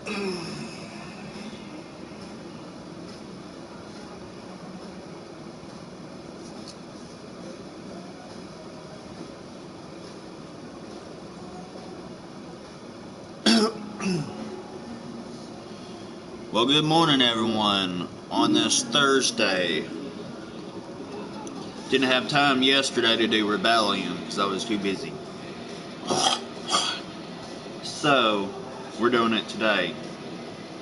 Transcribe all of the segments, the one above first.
Well, good morning, everyone. On this Thursday, didn't have time yesterday to do Rebellion because I was too busy. So, we're doing it today.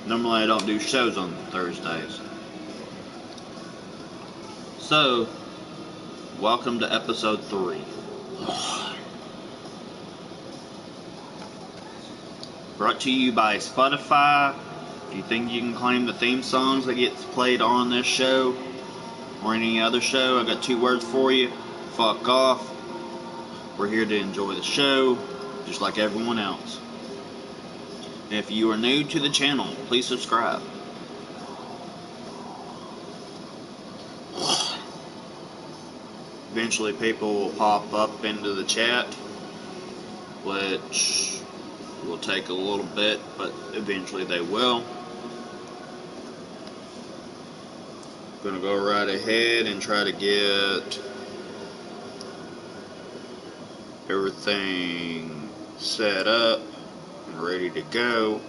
Normally, I don't do shows on Thursdays. So, welcome to episode 3. Brought to you by Spotify. If you think you can claim the theme songs that gets played on this show or any other show, I got 2 words for you. Fuck off. We're here to enjoy the show, just like everyone else. And if you are new to the channel, please subscribe. Eventually people will pop up into the chat, which will take a little bit, but eventually they will. Gonna go right ahead and try to get everything set up and ready to go.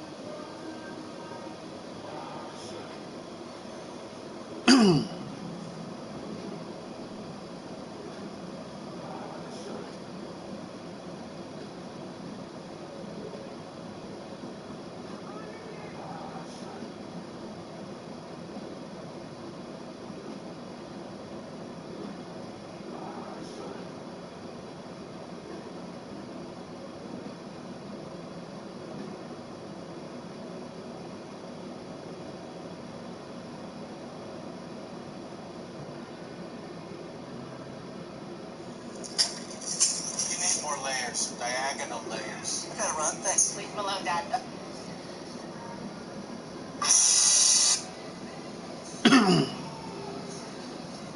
Diagonal layers. I gotta run. Thanks. Leave him alone, Dad.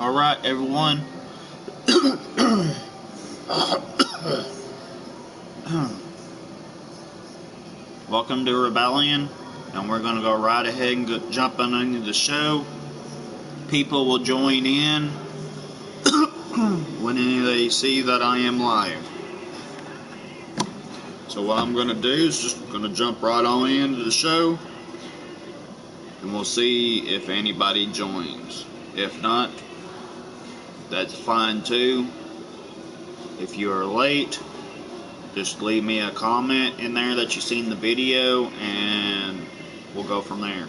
Alright, everyone. Welcome to Rebellion, and we're going to go right ahead and jump into the show. People will join in when they see that I am live. So what I'm going to do is just going to jump right on into the show, and we'll see if anybody joins. If not, that's fine too. If you are late, just leave me a comment in there that you've seen the video, and we'll go from there.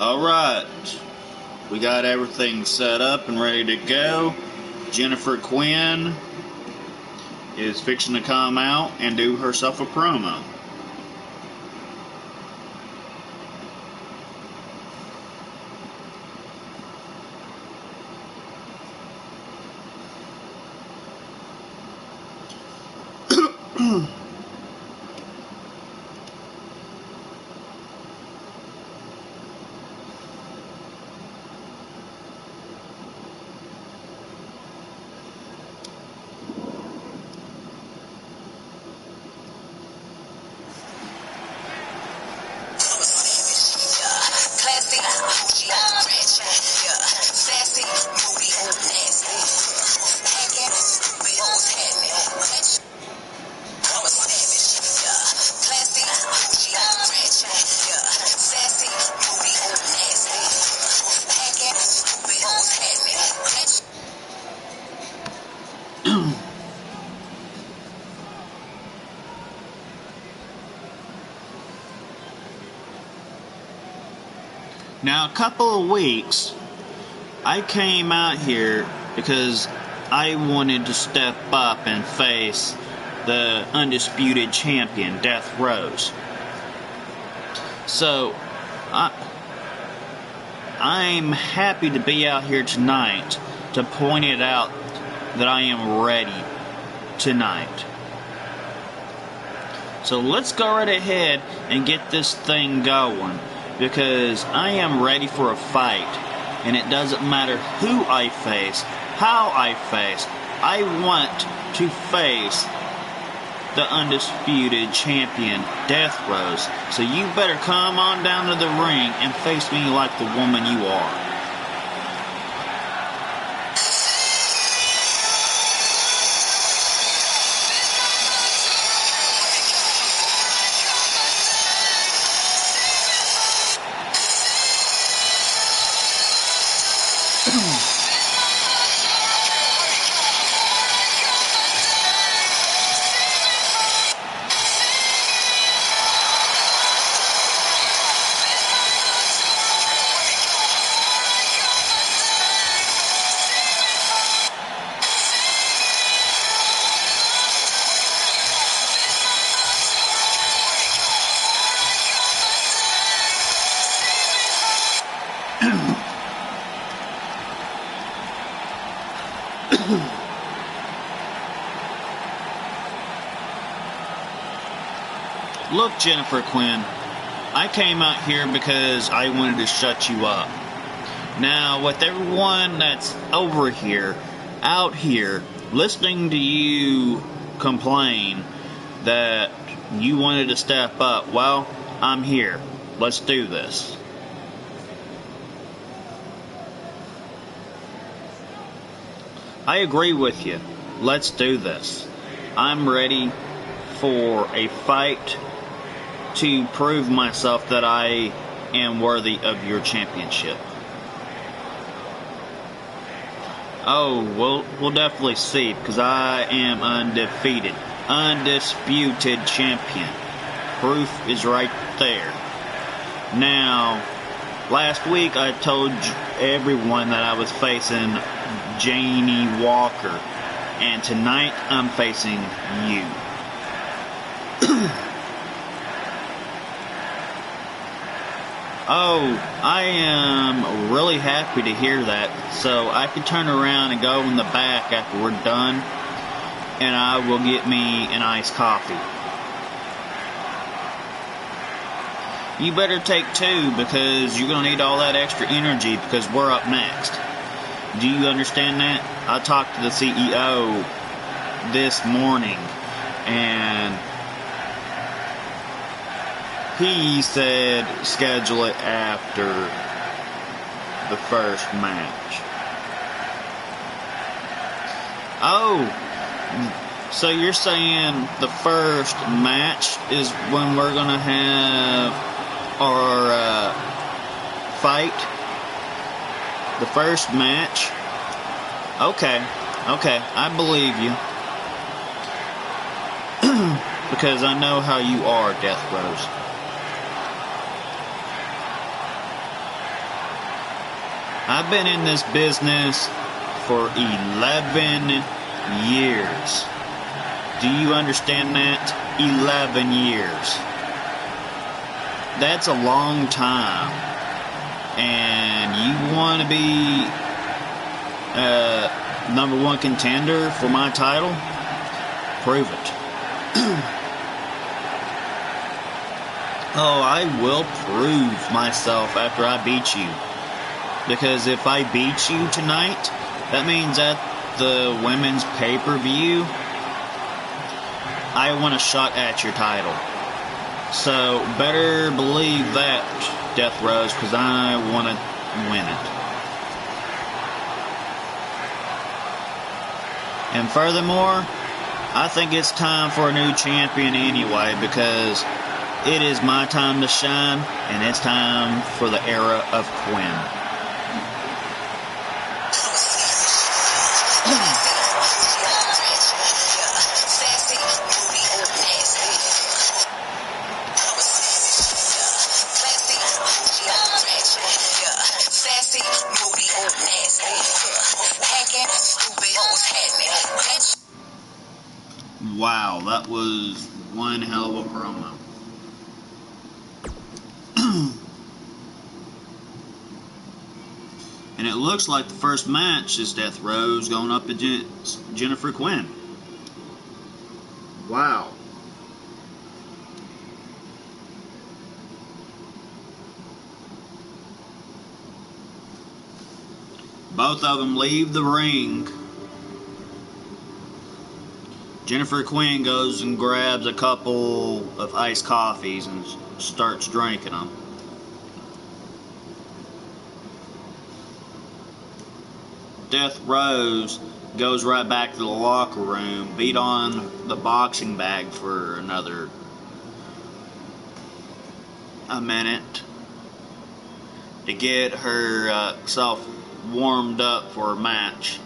Alright, we got everything set up and ready to go. Jennifer Quinn is fixing to come out and do herself a promo. Now, a couple of weeks, I came out here because I wanted to step up and face the undisputed champion, Death Rose. So, I'm happy to be out here tonight to point it out that I am ready tonight. So let's go right ahead and get this thing going, because I am ready for a fight, and it doesn't matter who I face, how I face. I want to face the undisputed champion, Death Rose. So you better come on down to the ring and face me like the woman you are. Look, Jennifer Quinn, I came out here because I wanted to shut you up. Now, with everyone that's over here, out here, listening to you complain that you wanted to step up, well, I'm here. Let's do this. I agree with you. Let's do this. I'm ready for a fight to prove myself that I am worthy of your championship. Oh, we'll definitely see, because I am undefeated, undisputed champion. Proof is right there. Now, last week I told everyone that I was facing Janie Walker, and tonight I'm facing you. Oh, I am really happy to hear that. So I can turn around and go in the back after we're done, and I will get me an iced coffee. You better take two, because you're going to need all that extra energy, because we're up next. Do you understand that? I talked to the CEO this morning, and he said schedule it after the first match. Oh, so you're saying the first match is when we're going to have our fight? The first match? Okay, I believe you. Because I know how you are, Death Rose. I've been in this business for 11 years. Do you understand that? 11 years. That's a long time. And you want to be number one contender for my title? Prove it. Oh, I will prove myself after I beat you. Because if I beat you tonight, that means at the women's pay-per-view, I want a shot at your title. So, better believe that, Death Rose, because I want to win it. And furthermore, I think it's time for a new champion anyway, because it is my time to shine, and it's time for the era of Quinn. Wow, that was one hell of a promo. And it looks like the first match is Death Rose going up against Jennifer Quinn. Wow. Both of them leave the ring. Jennifer Quinn goes and grabs a couple of iced coffees and starts drinking them. Death Rose goes right back to the locker room, beat on the boxing bag for another a minute to get herself warmed up for a match.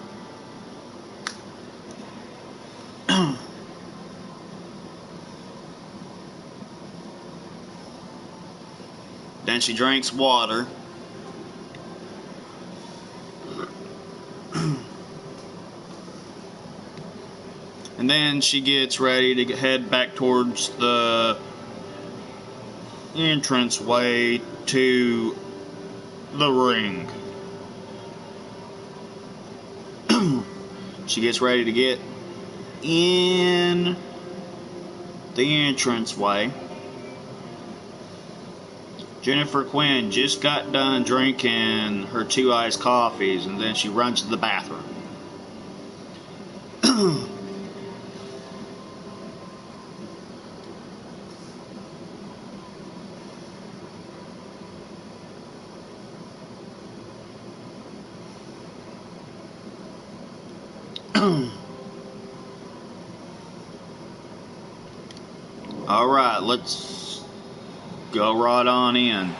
Then she drinks water. And then she gets ready to head back towards the entranceway to the ring. She gets ready to get in the entranceway. Jennifer Quinn just got done drinking her 2 iced coffees, and then she runs to the bathroom. Alright, let's go right on in.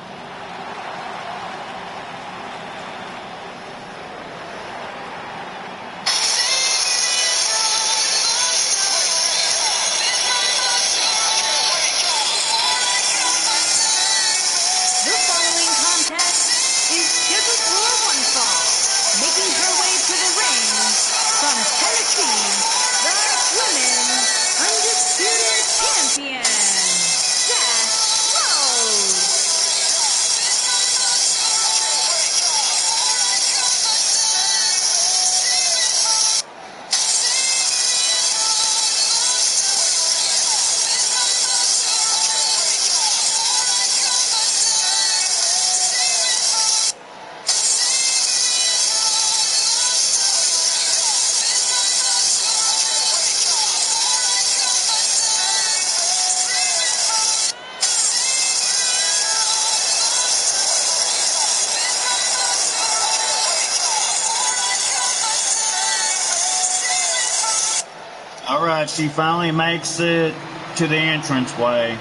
Alright, she finally makes it to the entranceway.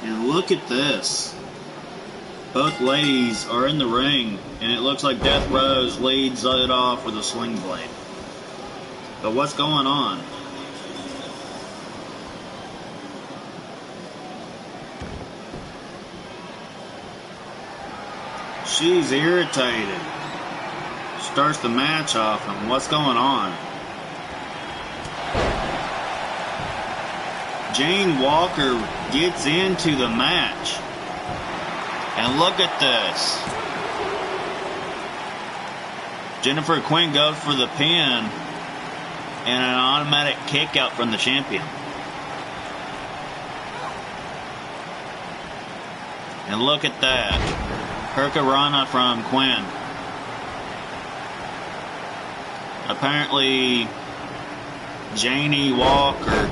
And look at this. Both ladies are in the ring, and it looks like Death Rose leads it off with a sling blade. But what's going on? She's irritated. Starts the match off, and what's going on? Jane Walker gets into the match. And look at this. Jennifer Quinn goes for the pin and an automatic kick out from the champion. And look at that. Hurricanrana from Quinn. Apparently, Janie Walker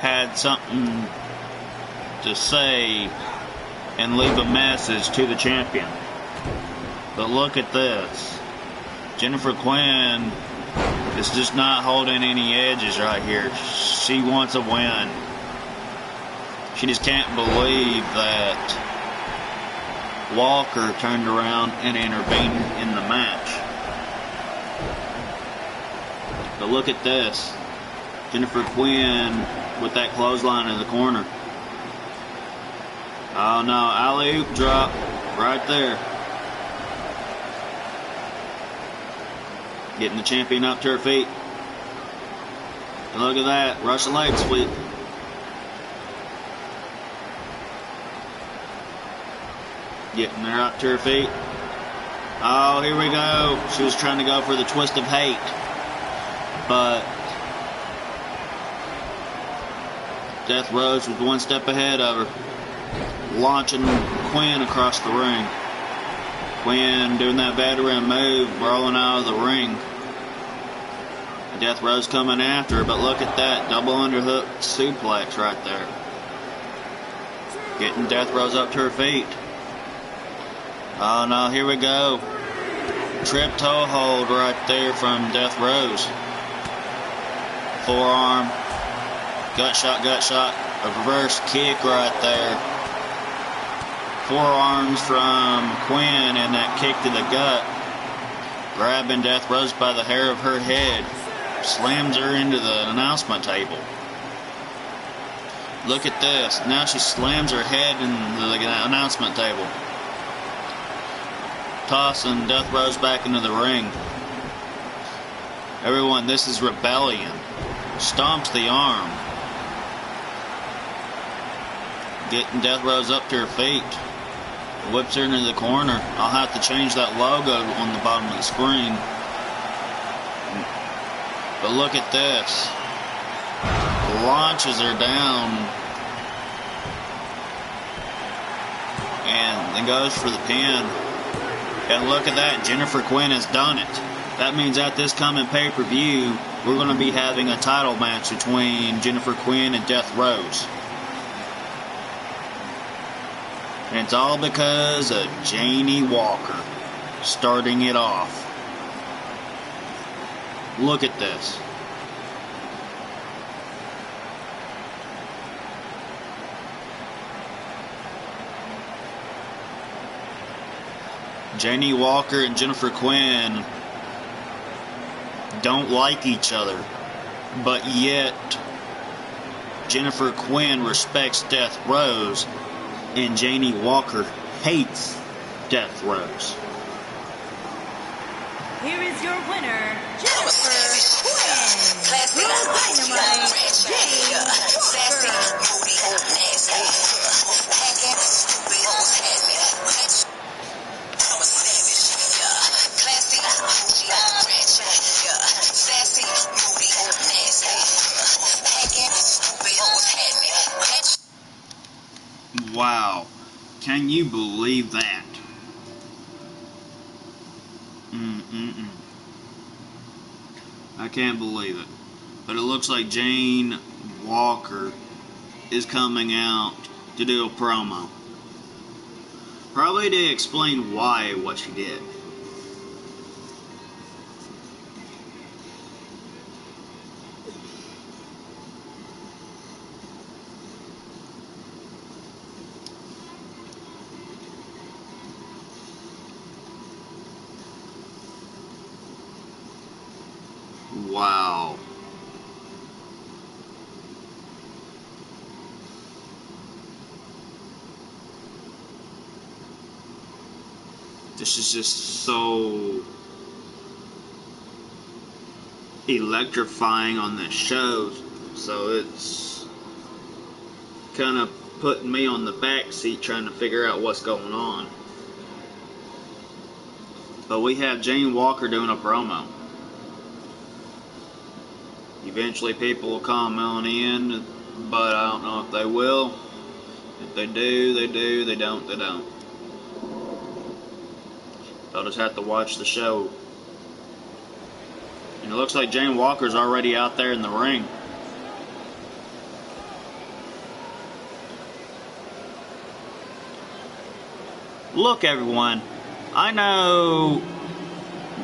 had something to say and leave a message to the champion. But look at this. Jennifer Quinn is just not holding any edges right here. She wants a win. She just can't believe that Walker turned around and intervened in the match. But look at this. Jennifer Quinn with that clothesline in the corner. Oh no, alley-oop drop right there. Getting the champion up to her feet. And look at that, Russian leg sweep. Getting her up to her feet. Oh, here we go. She was trying to go for the twist of hate. But Death Rose was one step ahead of her, launching Quinn across the ring. Quinn doing that veteran move, rolling out of the ring. Death Rose coming after her, but look at that double underhook suplex right there. Getting Death Rose up to her feet. Oh no, here we go. Trip toe hold right there from Death Rose. Forearm. Gut shot, a reverse kick right there. Forearms from Quinn and that kick to the gut. Grabbing Death Rose by the hair of her head. Slams her into the announcement table. Look at this. Now she slams her head into the announcement table. Tossing Death Rose back into the ring. Everyone, this is Rebellion. Stomps the arm. Getting Death Rose up to her feet. Whips her into the corner. I'll have to change that logo on the bottom of the screen. But look at this. Launches her down. And then goes for the pin. And look at that. Jennifer Quinn has done it. That means at this coming pay-per-view, we're going to be having a title match between Jennifer Quinn and Death Rose. And it's all because of Janie Walker starting it off. Look at this. Janie Walker and Jennifer Quinn don't like each other, but yet Jennifer Quinn respects Death Rose, and Janie Walker hates Death Rose. Here is your winner, Jennifer Quinn. Girl Dynamite, Janie Wow. Can you believe that? I can't believe it. But it looks like Jane Walker is coming out to do a promo. Probably to explain why what she did. Wow. This is just so electrifying on this show, so it's kind of putting me on the back seat trying to figure out what's going on. But we have Jane Walker doing a promo. Eventually people will come on in, but I don't know if they will. If they do, they do. They don't, they don't. I'll just have to watch the show. And it looks like Jane Walker's already out there in the ring. Look, everyone. I know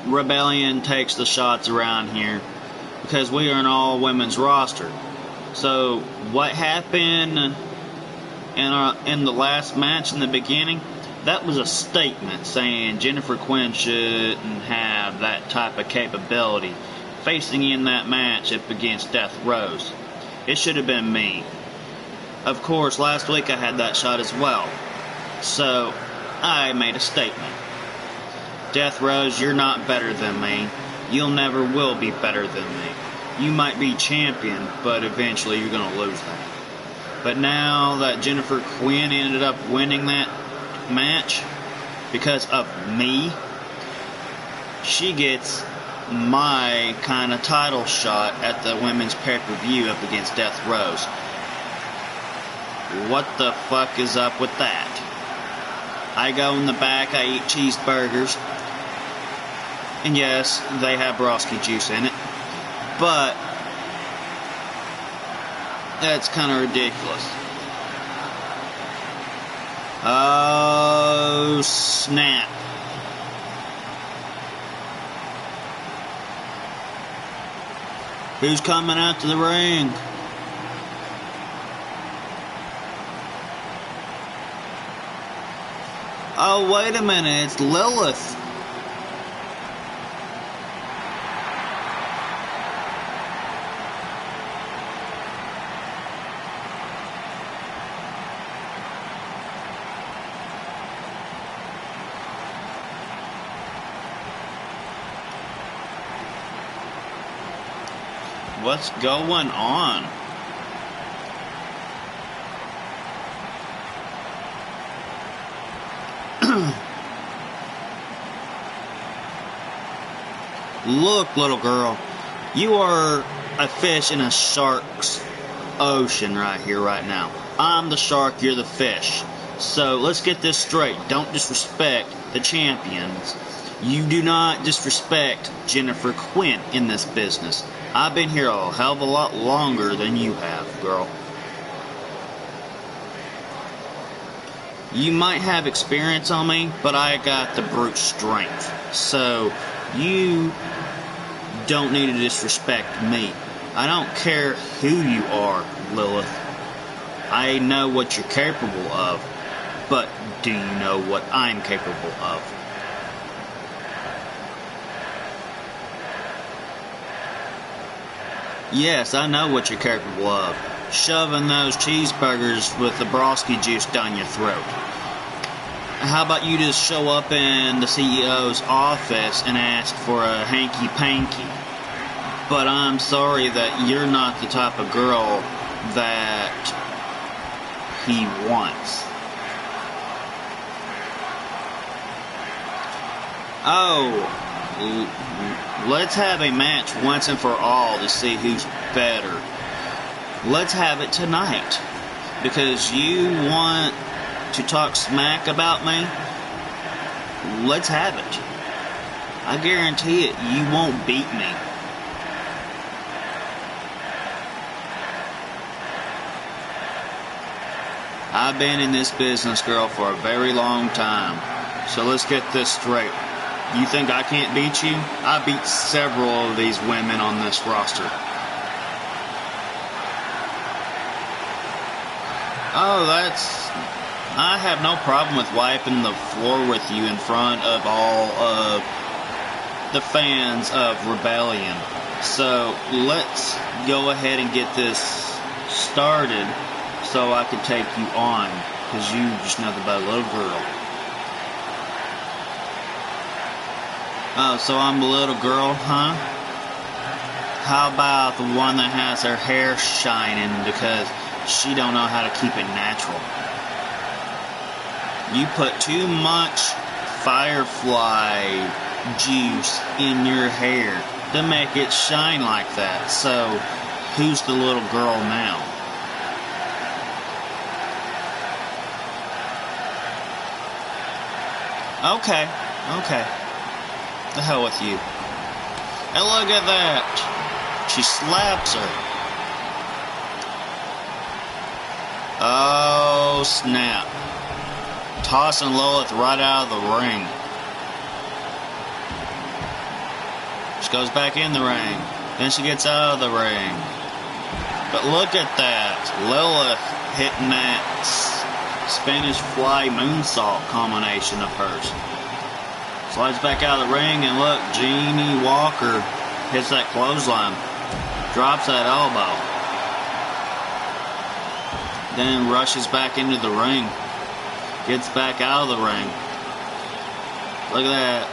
Rebellion takes the shots around here because we are an all-women's roster. So what happened in the last match in the beginning, that was a statement saying Jennifer Quinn shouldn't have that type of capability facing in that match up against Death Rose. It should have been me. Of course, last week I had that shot as well. So I made a statement. Death Rose, you're not better than me. You'll never will be better than me. You might be champion, but eventually you're going to lose that. But now that Jennifer Quinn ended up winning that match because of me, she gets my kind of title shot at the women's pay-per-view up against Death Rose. What the fuck is up with that? I go in the back, I eat cheeseburgers, and yes, they have Broski juice in it, but that's kind of ridiculous. Oh, snap. Who's coming out to the ring? Oh, wait a minute, it's Lilith. What's going on? Look, little girl, you are a fish in a shark's ocean right here, right now. I'm the shark, you're the fish. So let's get this straight. Don't disrespect the champions. You do not disrespect Jennifer Quinn in this business. I've been here a hell of a lot longer than you have, girl. You might have experience on me, but I got the brute strength. So you don't need to disrespect me. I don't care who you are, Lilith. I know what you're capable of, but do you know what I'm capable of? Yes, I know what you're capable of. shoving those cheeseburgers with the Broski juice down your throat. How about you just show up in the CEO's office and ask for a hanky-panky? But I'm sorry that you're not the type of girl that he wants. Oh, let's have a match once and for all to see who's better. Let's have it tonight. Because you want to talk smack about me? Let's have it. I guarantee it, you won't beat me. I've been in this business, girl, for a very long time. So let's get this straight. You think I can't beat you? I beat several of these women on this roster. Oh, I have no problem with wiping the floor with you in front of all of the fans of Rebellion. So let's go ahead and get this started so I can take you on, because you just nothing but a little girl. Oh, so I'm a little girl, huh? How about the one that has her hair shining because she don't know how to keep it natural? You put too much Firefly juice in your hair to make it shine like that. So, who's the little girl now? Okay. The hell with you. And look at that. She slaps her. Oh, snap. Tossing Lilith right out of the ring. She goes back in the ring. Then she gets out of the ring. But look at that. Lilith hitting that Spanish fly moonsault combination of hers. Slides back out of the ring, and look, Jeannie Walker hits that clothesline. Drops that elbow. Then rushes back into the ring. Gets back out of the ring. Look at that.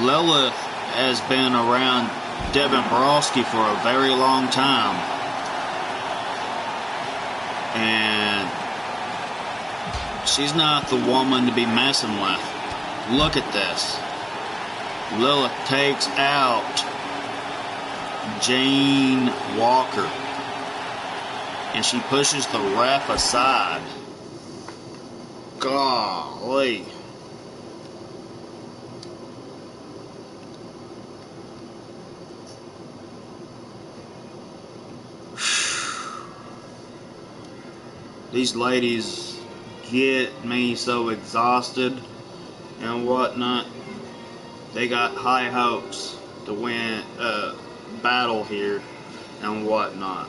Lilith has been around Devin Broski for a very long time. And she's not the woman to be messing with. Look at this. Lilith takes out Jane Walker. And she pushes the ref aside. Golly. These ladies get me so exhausted and whatnot. They got high hopes to win a battle here and whatnot.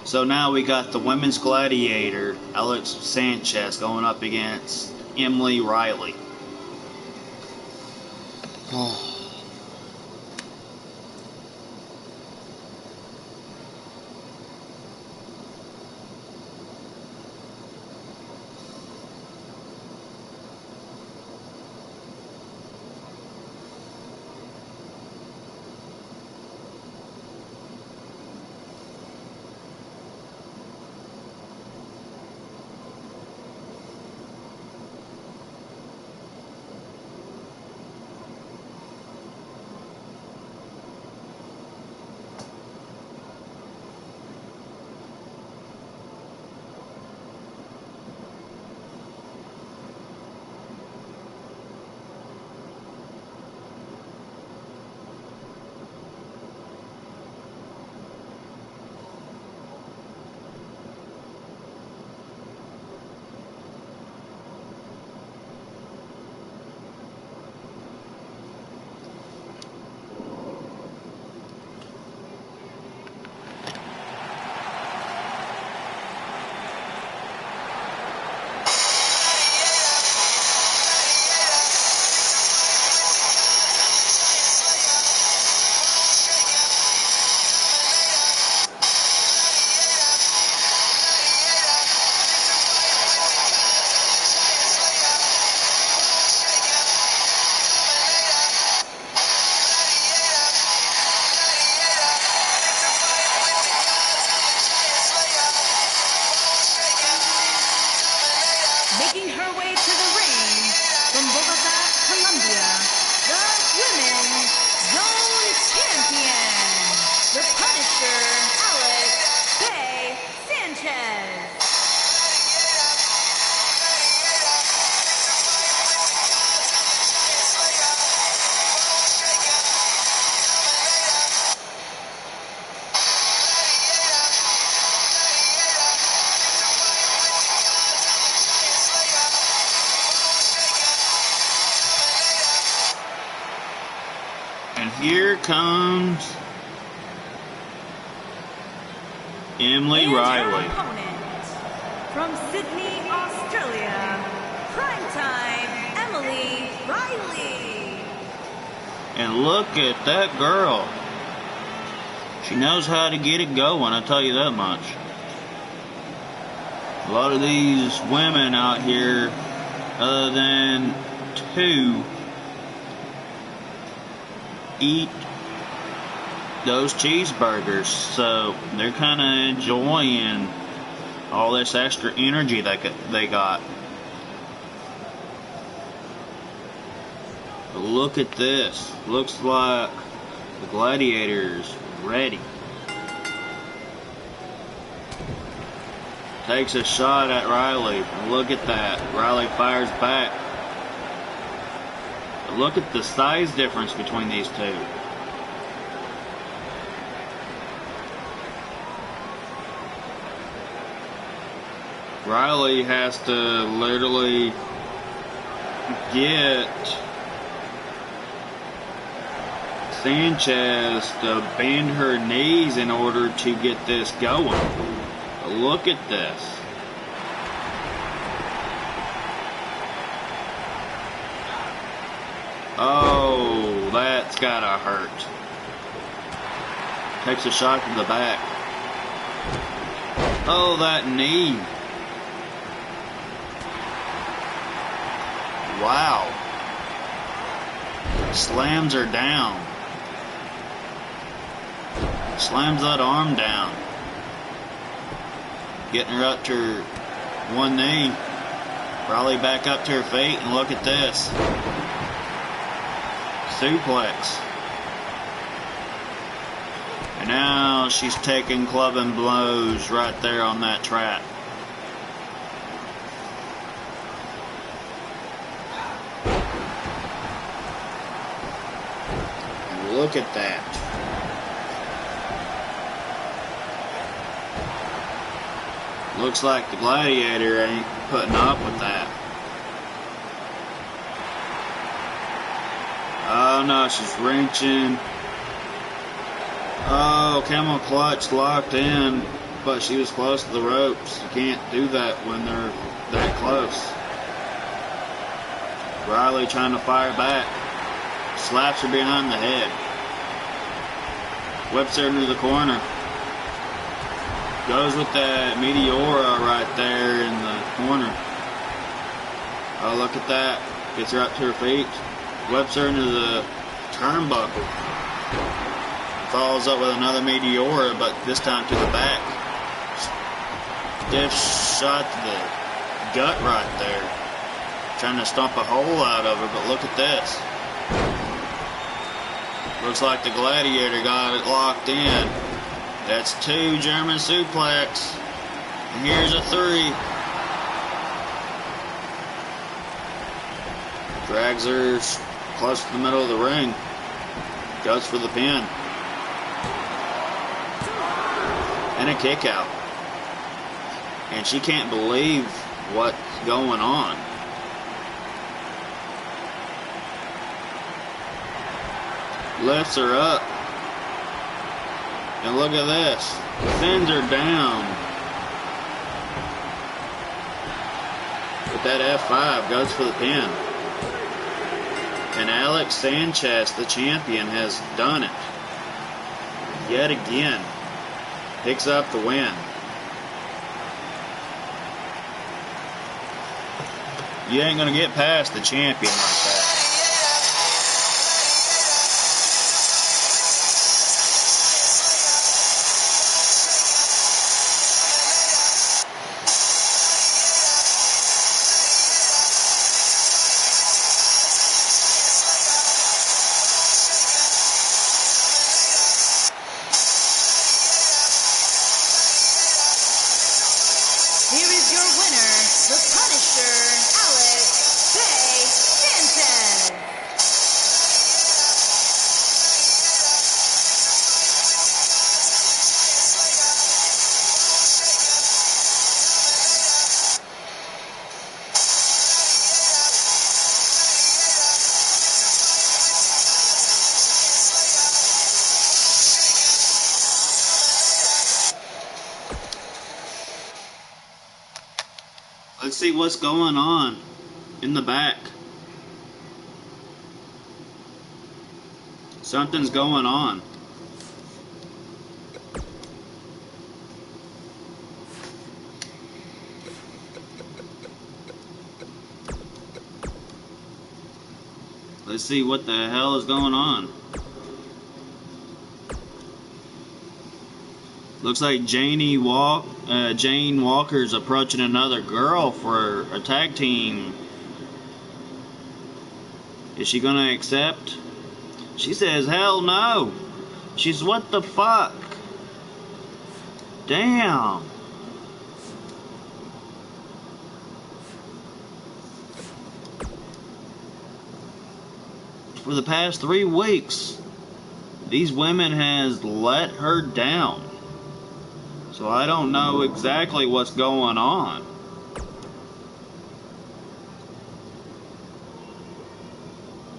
So now we got the women's gladiator, Alex Sanchez, going up against Emily Riley. Oh. Making her way to the ring from Bogota, Colombia, the Women's Zone Champion, the Punisher, Alex Faye Sanchez. And here comes Emily And Riley. her opponent, from Sydney, Australia, primetime Emily Riley. And look at that girl. She knows how to get it going, I'll tell you that much. A lot of these women out here, other than two, eat those cheeseburgers, so they're kind of enjoying all this extra energy they got. But look at this. Looks like the Gladiator's ready. Takes a shot at Riley. Look at that. Riley fires back. But look at the size difference between these two. Riley has to literally get Sanchez to bend her knees in order to get this going. But look at this. Oh, that's gotta hurt. Takes a shot to the back. Oh, that knee. Wow. Slams her down. Slams that arm down. Getting her up to her one knee. Riley back up to her feet, and look at this. Suplex. And now she's taking clubbing blows right there on that trap. And look at that. Looks like the Gladiator ain't putting up with that. Oh no, she's wrenching. Oh, camel clutch locked in, but she was close to the ropes. You can't do that when they're that close. Riley trying to fire back. Slaps her behind the head. Whips her into the corner. Goes with that Meteora right there in the corner. Oh, look at that. Gets her up to her feet. Whips her into the turnbuckle. Follows up with another Meteora, but this time to the back. Stiff shot to the gut right there. Trying to stomp a hole out of her, but look at this. Looks like the Gladiator got it locked in. That's 2 German suplex. And here's a 3. Drags her close to the middle of the ring. Goes for the pin. And a kick out. And she can't believe what's going on. Lifts her up. And look at this. Sends her down. With that F5, goes for the pin. And Alex Sanchez, the champion, has done it. Yet again. Picks up the win. You ain't gonna get past the champion like that. Let's see what's going on in the back. Something's going on. Let's see what the hell is going on. Looks like Jane Walker's approaching another girl for a tag team. Is she gonna accept? She says, hell no. She's what the fuck? Damn. For the past 3 weeks, these women has let her down. So I don't know exactly what's going on.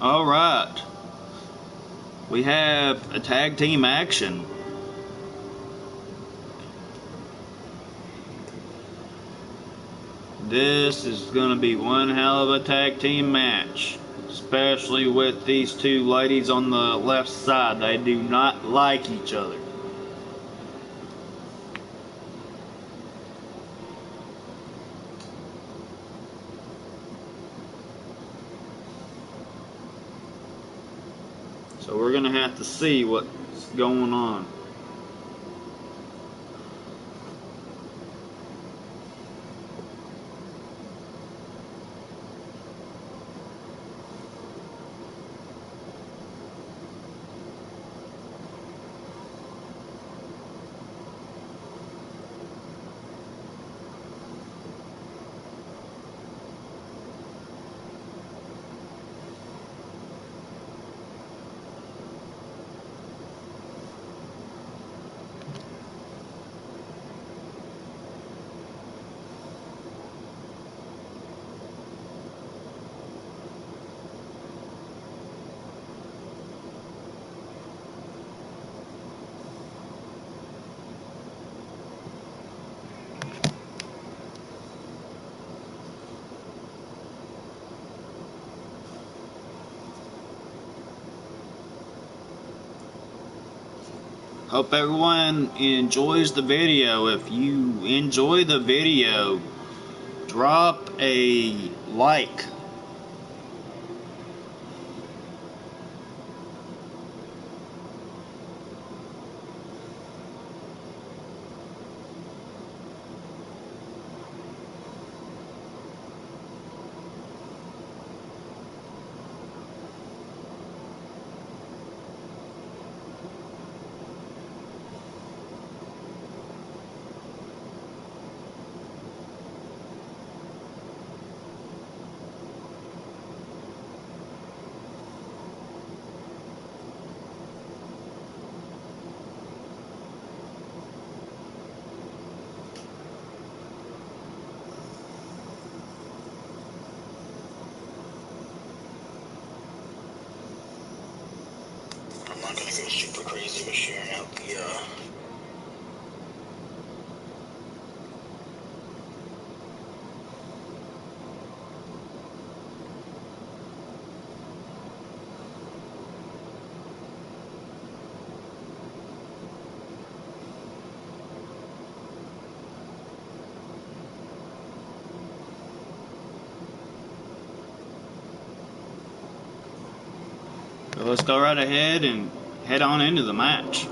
Alright. We have a tag team action. This is going to be one hell of a tag team match. Especially with these two ladies on the left side. They do not like each other. So we're going to have to see what's going on. Hope everyone enjoys the video. If you enjoy the video, drop a like. I'm not gonna go super crazy with sharing out the So let's go right ahead and head on into the match.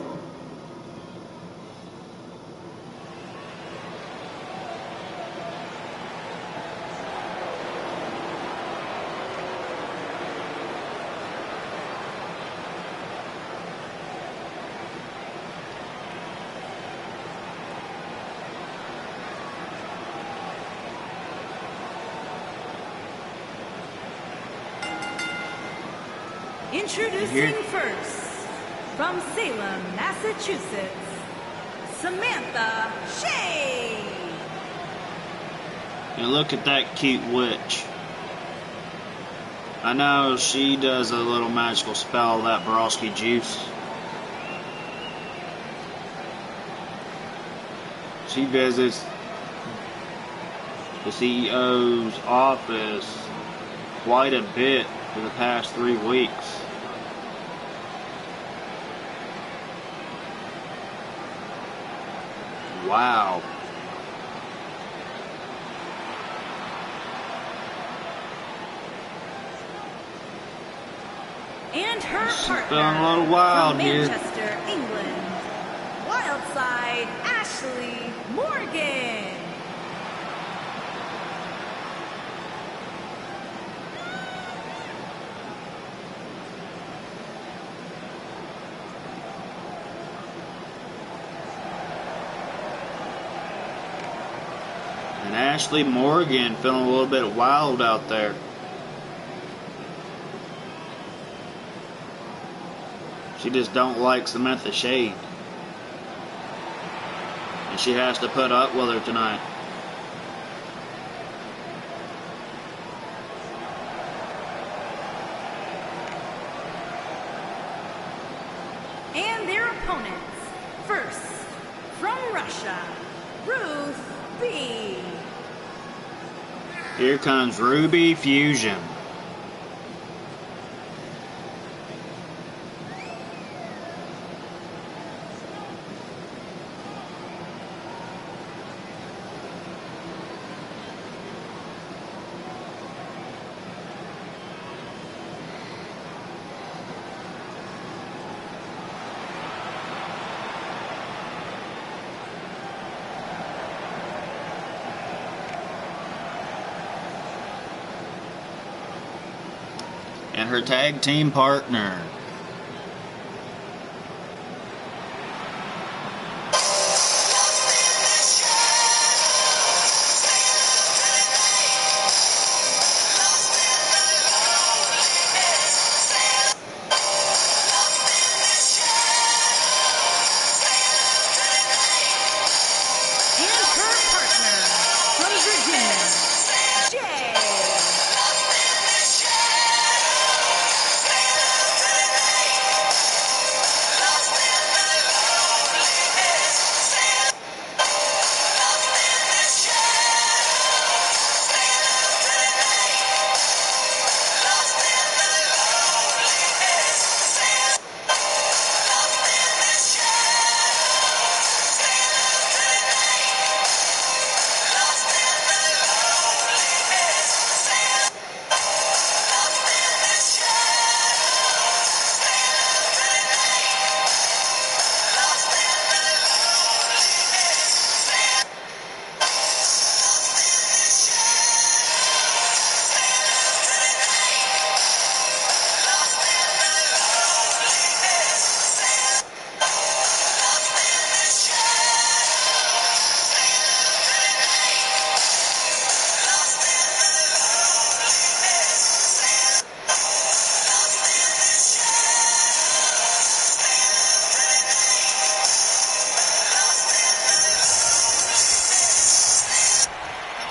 Introducing first, from Salem, Massachusetts, Samantha Shea. And look at that cute witch. I know she does a little magical spell, that Borowski juice. She visits the CEO's office quite a bit for the past 3 weeks. Wow. And her She's partner feeling a little wild from here. Manchester, England, Wildside Ashley Morgan. And Ashley Morgan feeling a little bit wild out there. She just don't like Samantha Shade. And she has to put up with her tonight. And their opponents, first, from Russia, Ruth B. Here comes Ruby Fusion. And her tag team partner. And her partner from Virginia, Jay.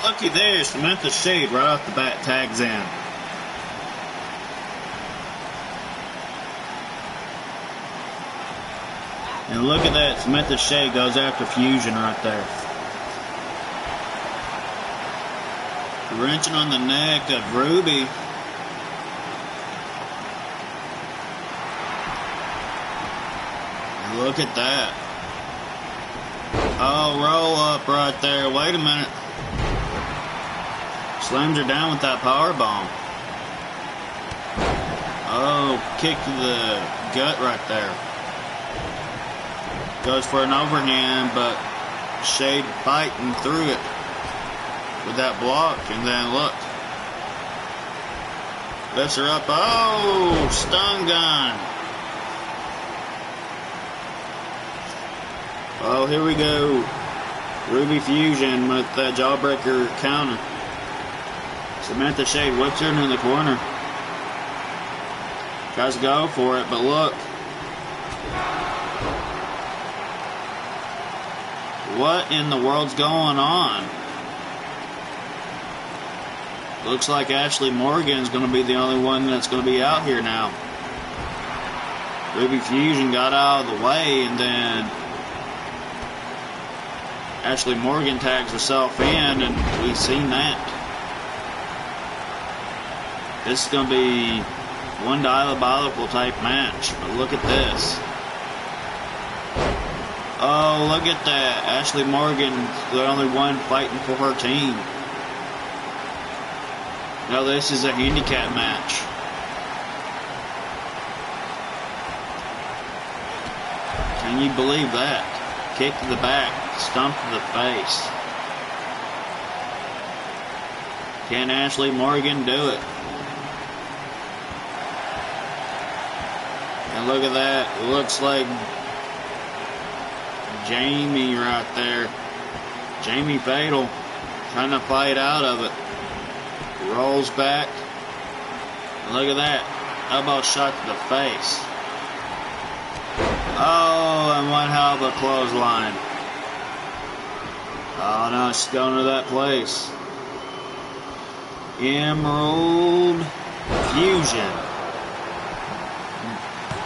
Looky there, Samantha Shade right off the bat tags in. And look at that, Samantha Shade goes after Fusion right there. Wrenching on the neck of Ruby. And look at that. Oh, roll up right there. Wait a minute. Slams her down with that power bomb. Oh, kick to the gut right there. Goes for an overhand, but Shade fighting through it with that block. And then look. Lifts her up. Oh, stun gun. Oh, here we go. Ruby Fusion with that jawbreaker counter. Samantha Shade whips her into the corner. Tries to go for it, but look. What in the world's going on? Looks like Ashley Morgan's going to be the only one that's going to be out here now. Ruby Fusion got out of the way, and then Ashley Morgan tags herself in, and we've seen that. This is going to be one diabolical type match, but look at this. Oh, look at that. Ashley Morgan, the only one fighting for her team. Now this is a handicap match. Can you believe that? Kick to the back, stomp to the face. Can Ashley Morgan do it? And look at that. It looks like Jamie right there. Jamie Fatal trying to fight out of it. Rolls back. And look at that. Elbow shot to the face. Oh, and one hell of a clothesline. Oh no, she's going to that place. Emerald Fusion.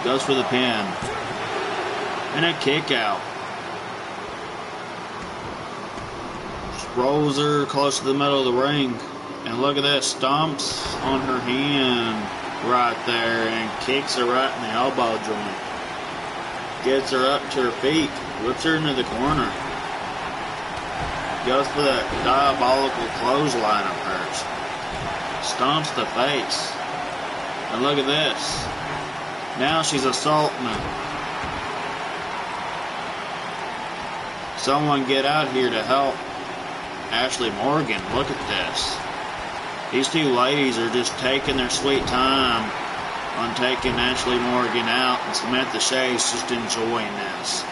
Goes for the pin. And a kick out. Just rolls her close to the middle of the ring. And look at that. Stomps on her hand right there and kicks her right in the elbow joint. Gets her up to her feet. Whips her into the corner. Goes for that diabolical clothesline of hers. Stomps the face. And look at this. Now she's assaulting him. Someone get out here to help Ashley Morgan. Look at this. These two ladies are just taking their sweet time on taking Ashley Morgan out, and Samantha Shea's just enjoying this.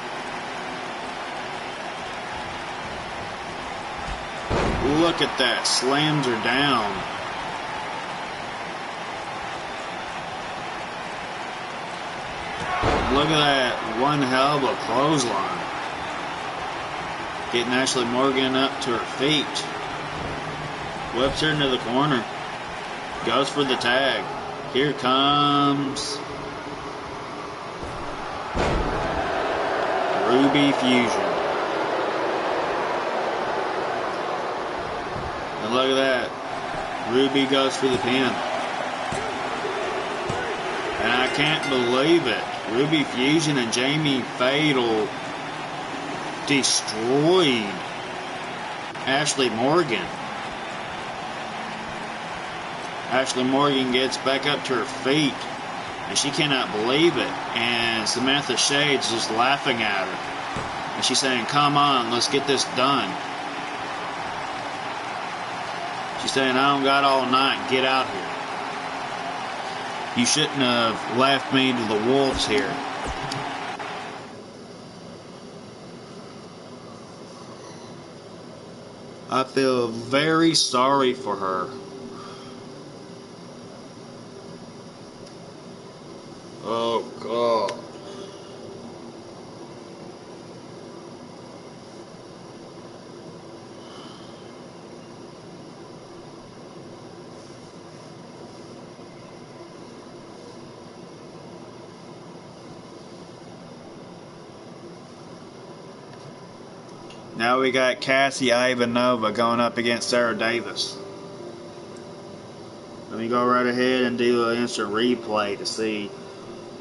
Look at that. Slams her down. Look at that. One hell of a clothesline. Getting Ashley Morgan up to her feet. Whips her into the corner. Goes for the tag. Here comes Ruby Fusion. And look at that. Ruby goes for the pin. And I can't believe it. Ruby Fusion and Jamie Fatal destroyed Ashley Morgan. Ashley Morgan gets back up to her feet, and she cannot believe it. And Samantha Shea's just laughing at her. And she's saying, come on, let's get this done. She's saying, I don't got all night, get out here. You shouldn't have left me to the wolves here. I feel very sorry for her. Oh, God. Now we got Cassie Ivanova going up against Sarah Davis. Let me go right ahead and do an instant replay to see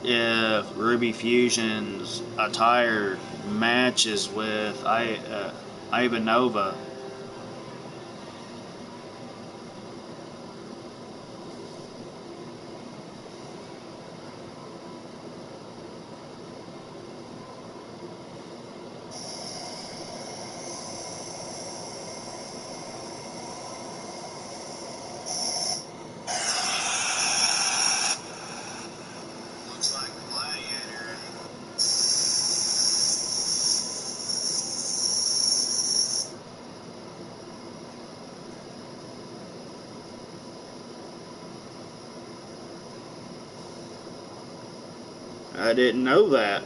if Ruby Fusion's attire matches with Ivanova. I didn't know that.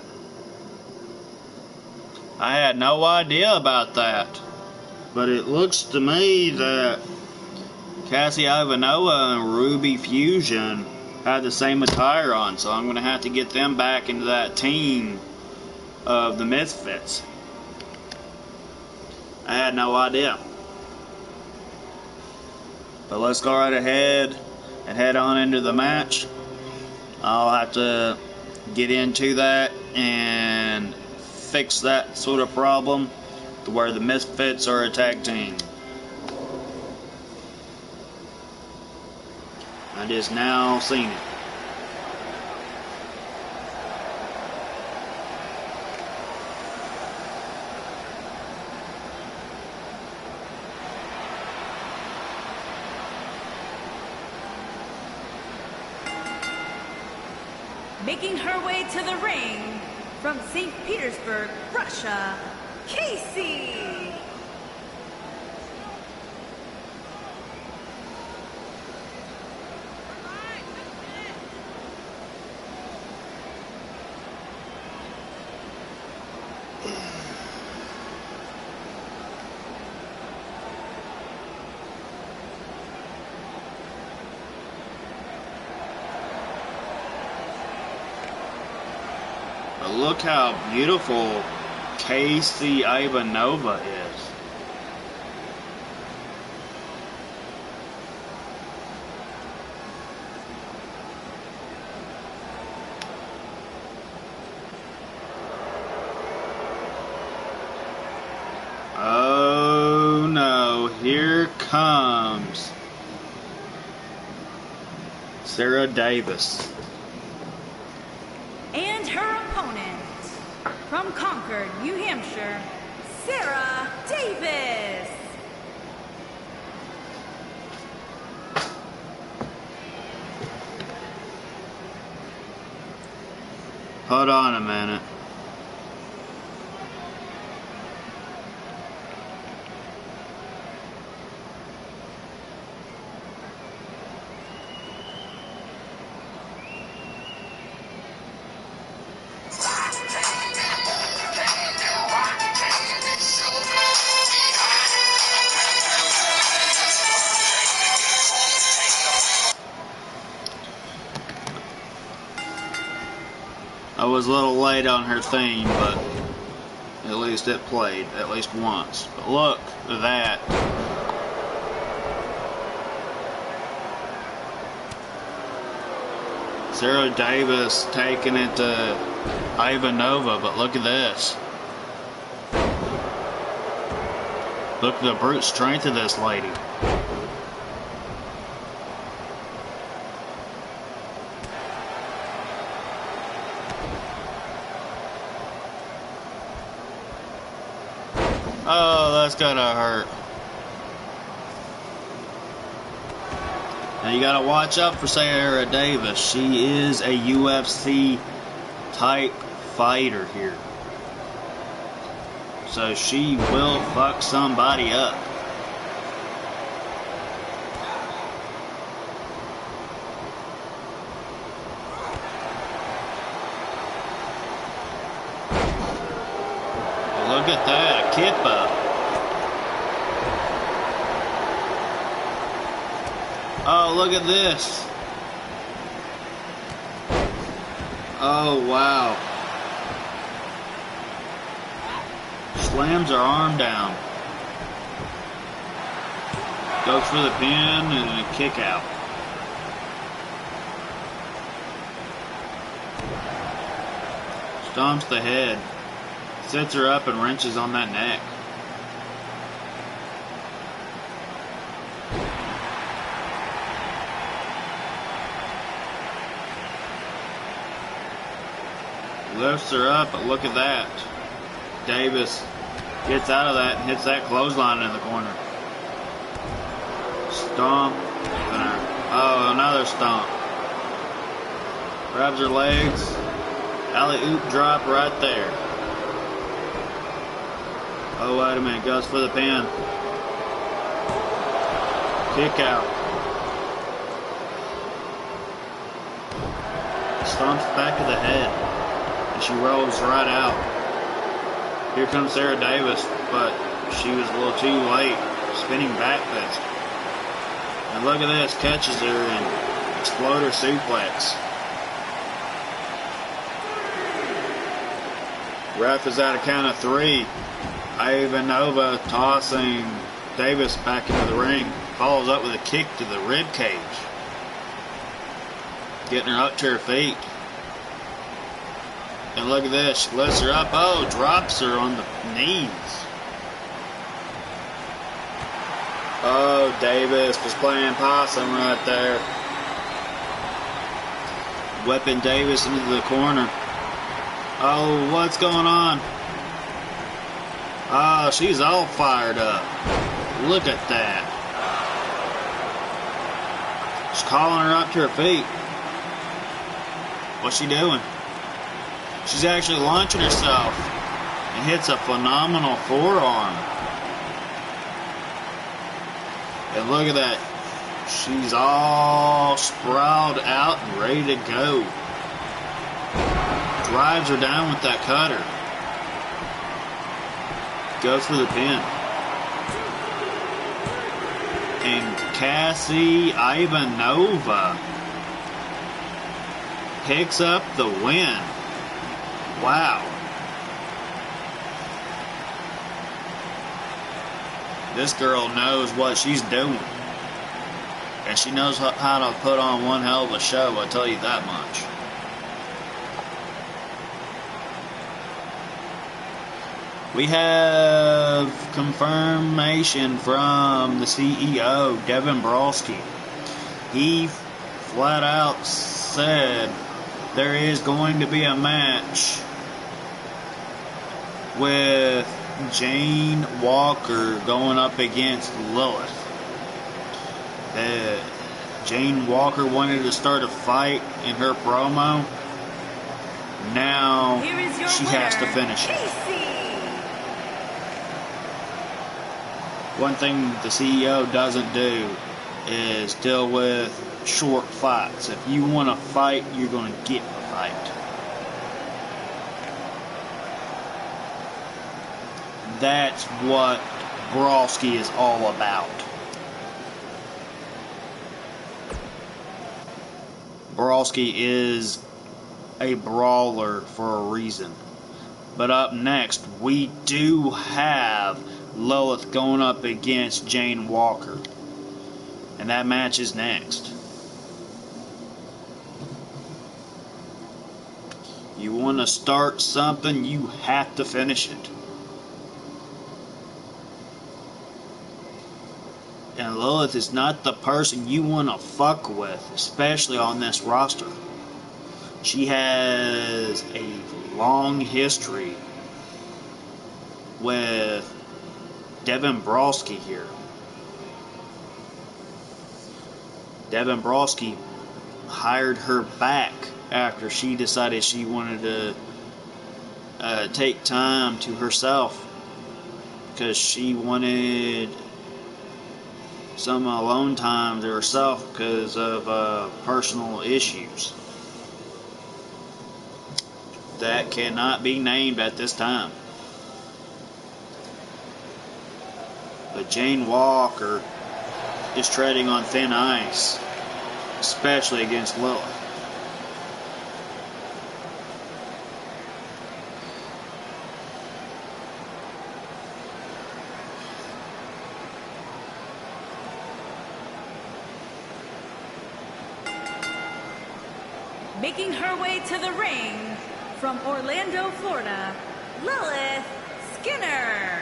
I had no idea about that. But it looks to me that Cassie Ivanova and Ruby Fusion had the same attire on, so I'm going to have to get them back into that team of the Misfits. I had no idea. But let's go right ahead and head on into the match. I'll have to get into that and fix that sort of problem to where the Misfits are a tag team. I just now seen it. Making her way to the ring from St. Petersburg, Russia, Casey. But look how beautiful Casey Ivanova is. Oh no, here comes Sarah Davis. And her opponent, from Concord, New Hampshire, Sarah Davis. Hold on a minute. I was a little late on her theme, but at least it played, at least once. But look at that. Sarah Davis taking it to Ivanova, but look at this. Look at the brute strength of this lady. Oh, that's gotta hurt. Now you gotta watch out for Sarah Davis. She is a UFC type fighter here. So she will fuck somebody up. Look at that, a kippa. Oh, look at this. Oh, wow. Slams her arm down. Goes for the pin and a kick out. Stomps the head. Sets her up and wrenches on that neck. Lifts her up, but look at that. Davis gets out of that and hits that clothesline in the corner. Stomp. Oh, another stomp. Grabs her legs. Alley-oop drop right there. Oh, wait a minute. Goes for the pin. Kick out. Stomps the back of the head. And she rolls right out. Here comes Sarah Davis, but she was a little too late. Spinning back fist. And look at this. Catches her and exploder suplex. Ref is at a count of 3. Ivanova tossing Davis back into the ring. Follows up with a kick to the rib cage. Getting her up to her feet. And look at this. She lifts her up. Oh, drops her on the knees. Oh, Davis was playing possum right there. Whipping Davis into the corner. Oh, what's going on? Oh, she's all fired up. Look at that. She's calling her up to her feet. What's she doing? She's actually launching herself and hits a phenomenal forearm. And look at that. She's all sprawled out and ready to go. Drives her down with that cutter. Goes for the pin. And Cassie Ivanova picks up the win. Wow. This girl knows what she's doing. And she knows how to put on one hell of a show, I'll tell you that much. We have confirmation from the CEO, Devin Brolsky. He flat out said there is going to be a match with Jane Walker going up against Lilith. Jane Walker wanted to start a fight in her promo. Now she has to finish it. One thing the CEO doesn't do is deal with short fights. If you want to fight, you're going to get a fight. That's what Brolsky is all about. Brolsky is a brawler for a reason. But up next, we do have Lilith going up against Jane Walker. And that match is next. You want to start something, you have to finish it. And Lilith is not the person you want to fuck with, especially on this roster. She has a long history with Devin Brolsky here. Devin Brolsky hired her back after she decided she wanted to take time to herself because she wanted some alone time to herself because of personal issues that cannot be named at this time. But Jane Walker is treading on thin ice, especially against Lilith. Making her way to the ring from Orlando, Florida, Lilith Skinner.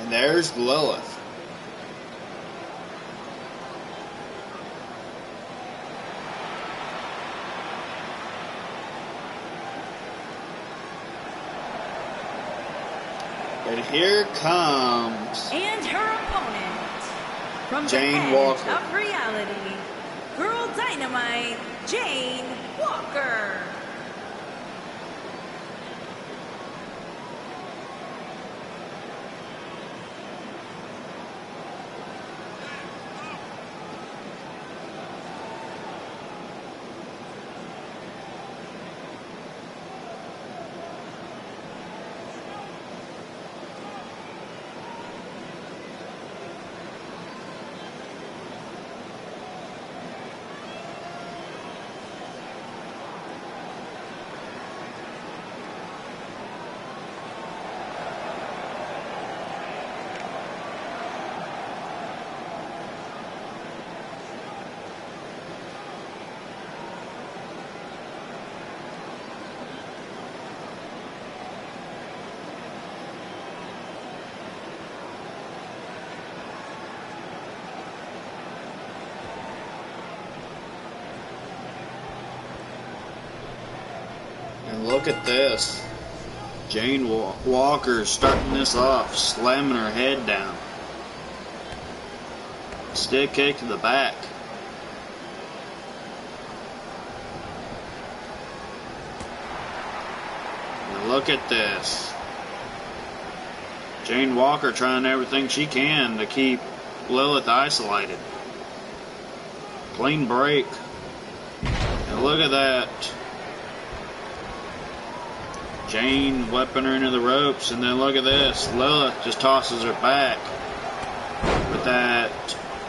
And there's Lilith. And here comes And her opponent from Jane the Walker. edge of reality, Girl Dynamite, Jane Walker. Look at this. Jane Walker starting this off, slamming her head down. Stick kick to the back. And look at this. Jane Walker trying everything she can to keep Lilith isolated. Clean break. And look at that. Jane whipping her into the ropes, and then look at this. Lilith just tosses her back with that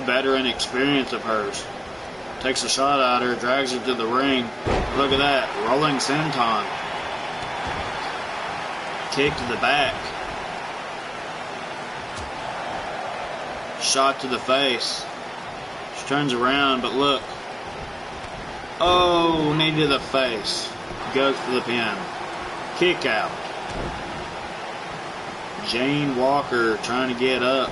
veteran experience of hers. Takes a shot at her, drags her to the ring. Look at that. Rolling senton. Kick to the back. Shot to the face. She turns around, but look. Oh, knee to the face. Goes for the pin. Kick out. Jane Walker trying to get up.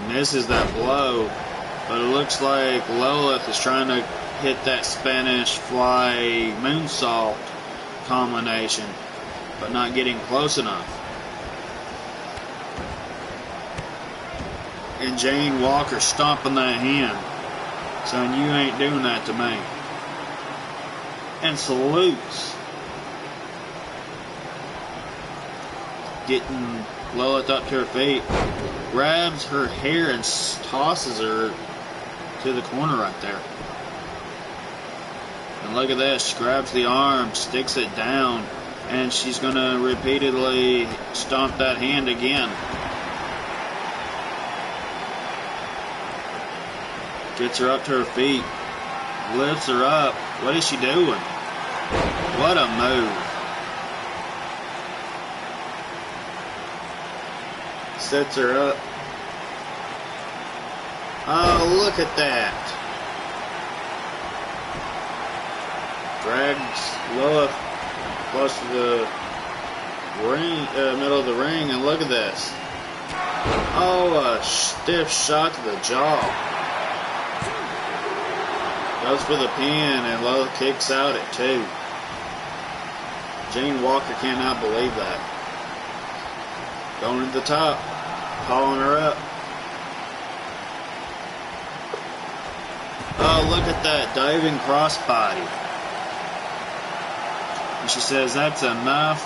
Misses that blow, but it looks like Lilith is trying to hit that Spanish fly moonsault combination, but not getting close enough. And Jane Walker stomping that hand, saying, "You ain't doing that to me." And salutes. Getting Lilith up to her feet. Grabs her hair and tosses her to the corner right there. And look at this. She grabs the arm, sticks it down, and she's going to repeatedly stomp that hand again. Gets her up to her feet. Lifts her up. What is she doing? What a move. Sets her up. Oh, look at that. Drags Lilith close to the ring, middle of the ring, and look at this. Oh, a stiff shot to the jaw. Goes for the pin, and Lilith kicks out at 2. Jane Walker cannot believe that. Going to the top, calling her up. Oh, look at that diving crossbody. And she says, "That's enough.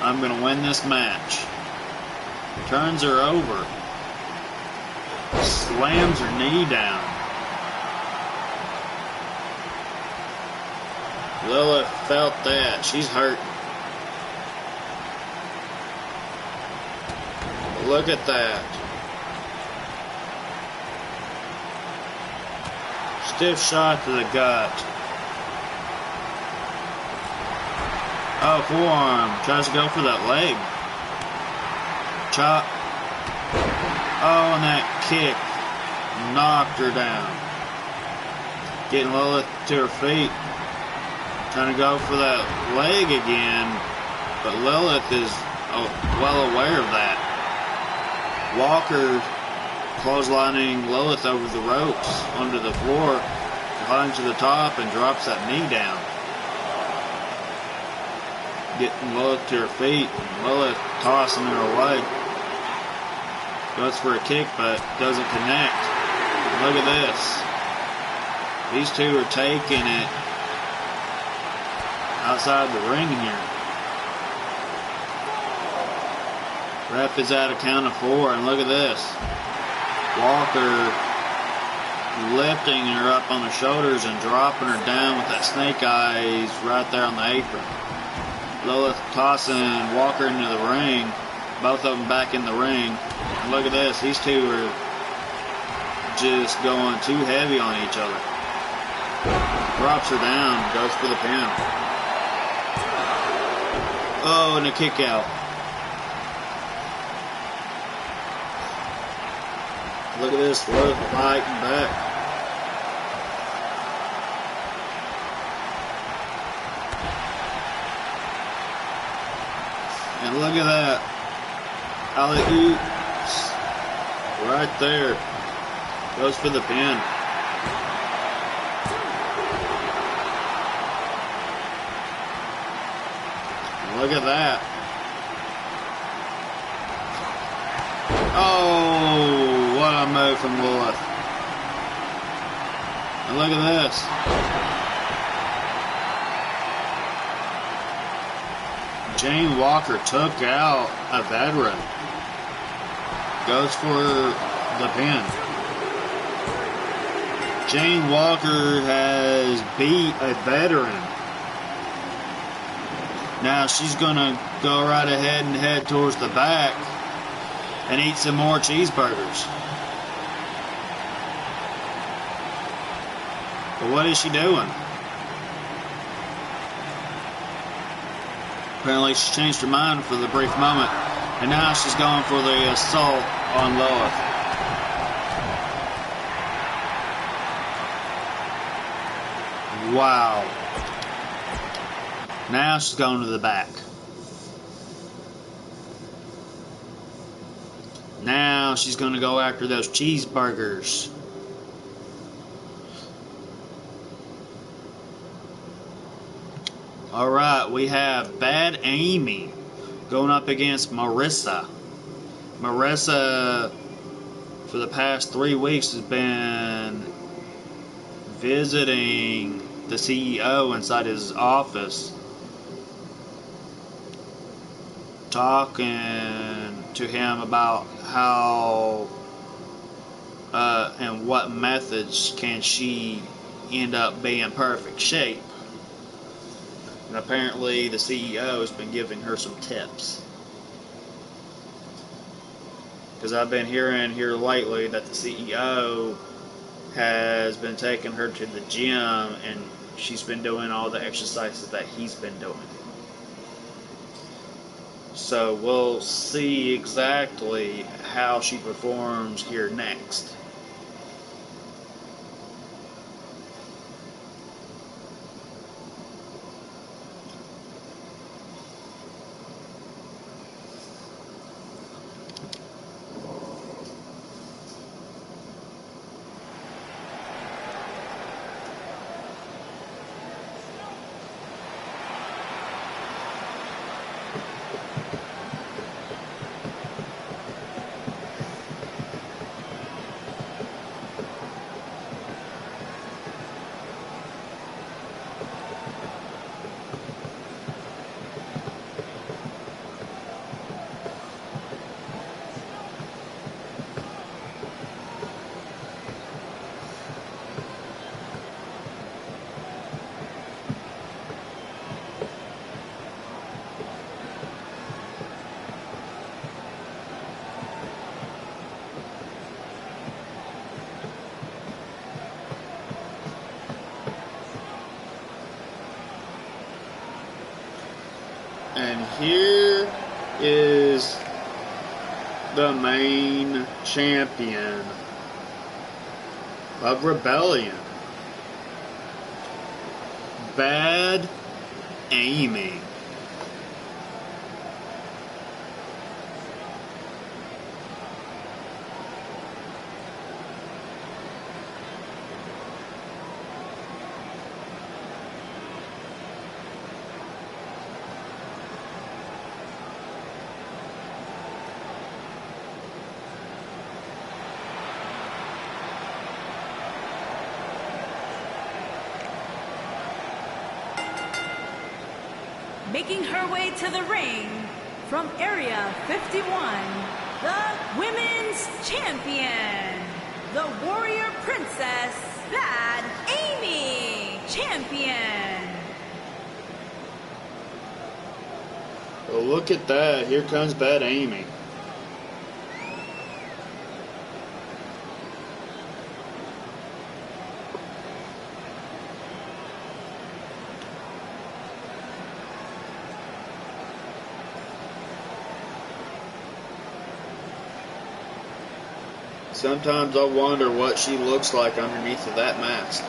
I'm going to win this match." Turns her over. Slams her knee down. Lilith felt that. She's hurt. Look at that. Stiff shot to the gut. Oh, forearm. Tries to go for that leg. Chop. Oh, and that kick knocked her down. Getting Lilith to her feet. Trying to go for that leg again, but Lilith is well aware of that. Walker clotheslining Lilith over the ropes onto the floor, climbs to the top and drops that knee down. Getting Lilith to her feet, Lilith tossing her away. Goes for a kick, but doesn't connect. Look at this. These two are taking it outside the ring here. Ref is at a count of 4, and look at this. Walker lifting her up on the shoulders and dropping her down with that snake eyes right there on the apron. Lilith tossing Walker into the ring, both of them back in the ring. And look at this, these two are just going too heavy on each other. Drops her down, goes for the pin. Oh, and a kick out. Look at this, Lilith fighting back. And look at that. Alley-oops. Right there. Goes for the pin. Look at that. Oh, what a move from Lilith. And look at this. Jane Walker took out a veteran. Goes for the pin. Jane Walker has beat a veteran. Now she's gonna go right ahead and head towards the back and eat some more cheeseburgers. But what is she doing? Apparently she changed her mind for the brief moment, and now she's going for the assault on Lilith. Wow. Now she's going to the back. Now she's going to go after those cheeseburgers. Alright, we have Bad Amy going up against Marissa. Marissa, for the past 3 weeks, has been visiting the CEO inside his office, talking to him about how and what methods can she end up being in perfect shape. And apparently the CEO has been giving her some tips. Because I've been hearing here lately that the CEO has been taking her to the gym and she's been doing all the exercises that he's been doing. So we'll see exactly how she performs here next. And here is the main champion of Rebellion, Bad Amy. Making her way to the ring from Area 51, the Women's Champion, the Warrior Princess, Bad Amy, Champion. Well, look at that. Here comes Bad Amy. Sometimes I wonder what she looks like underneath of that mask.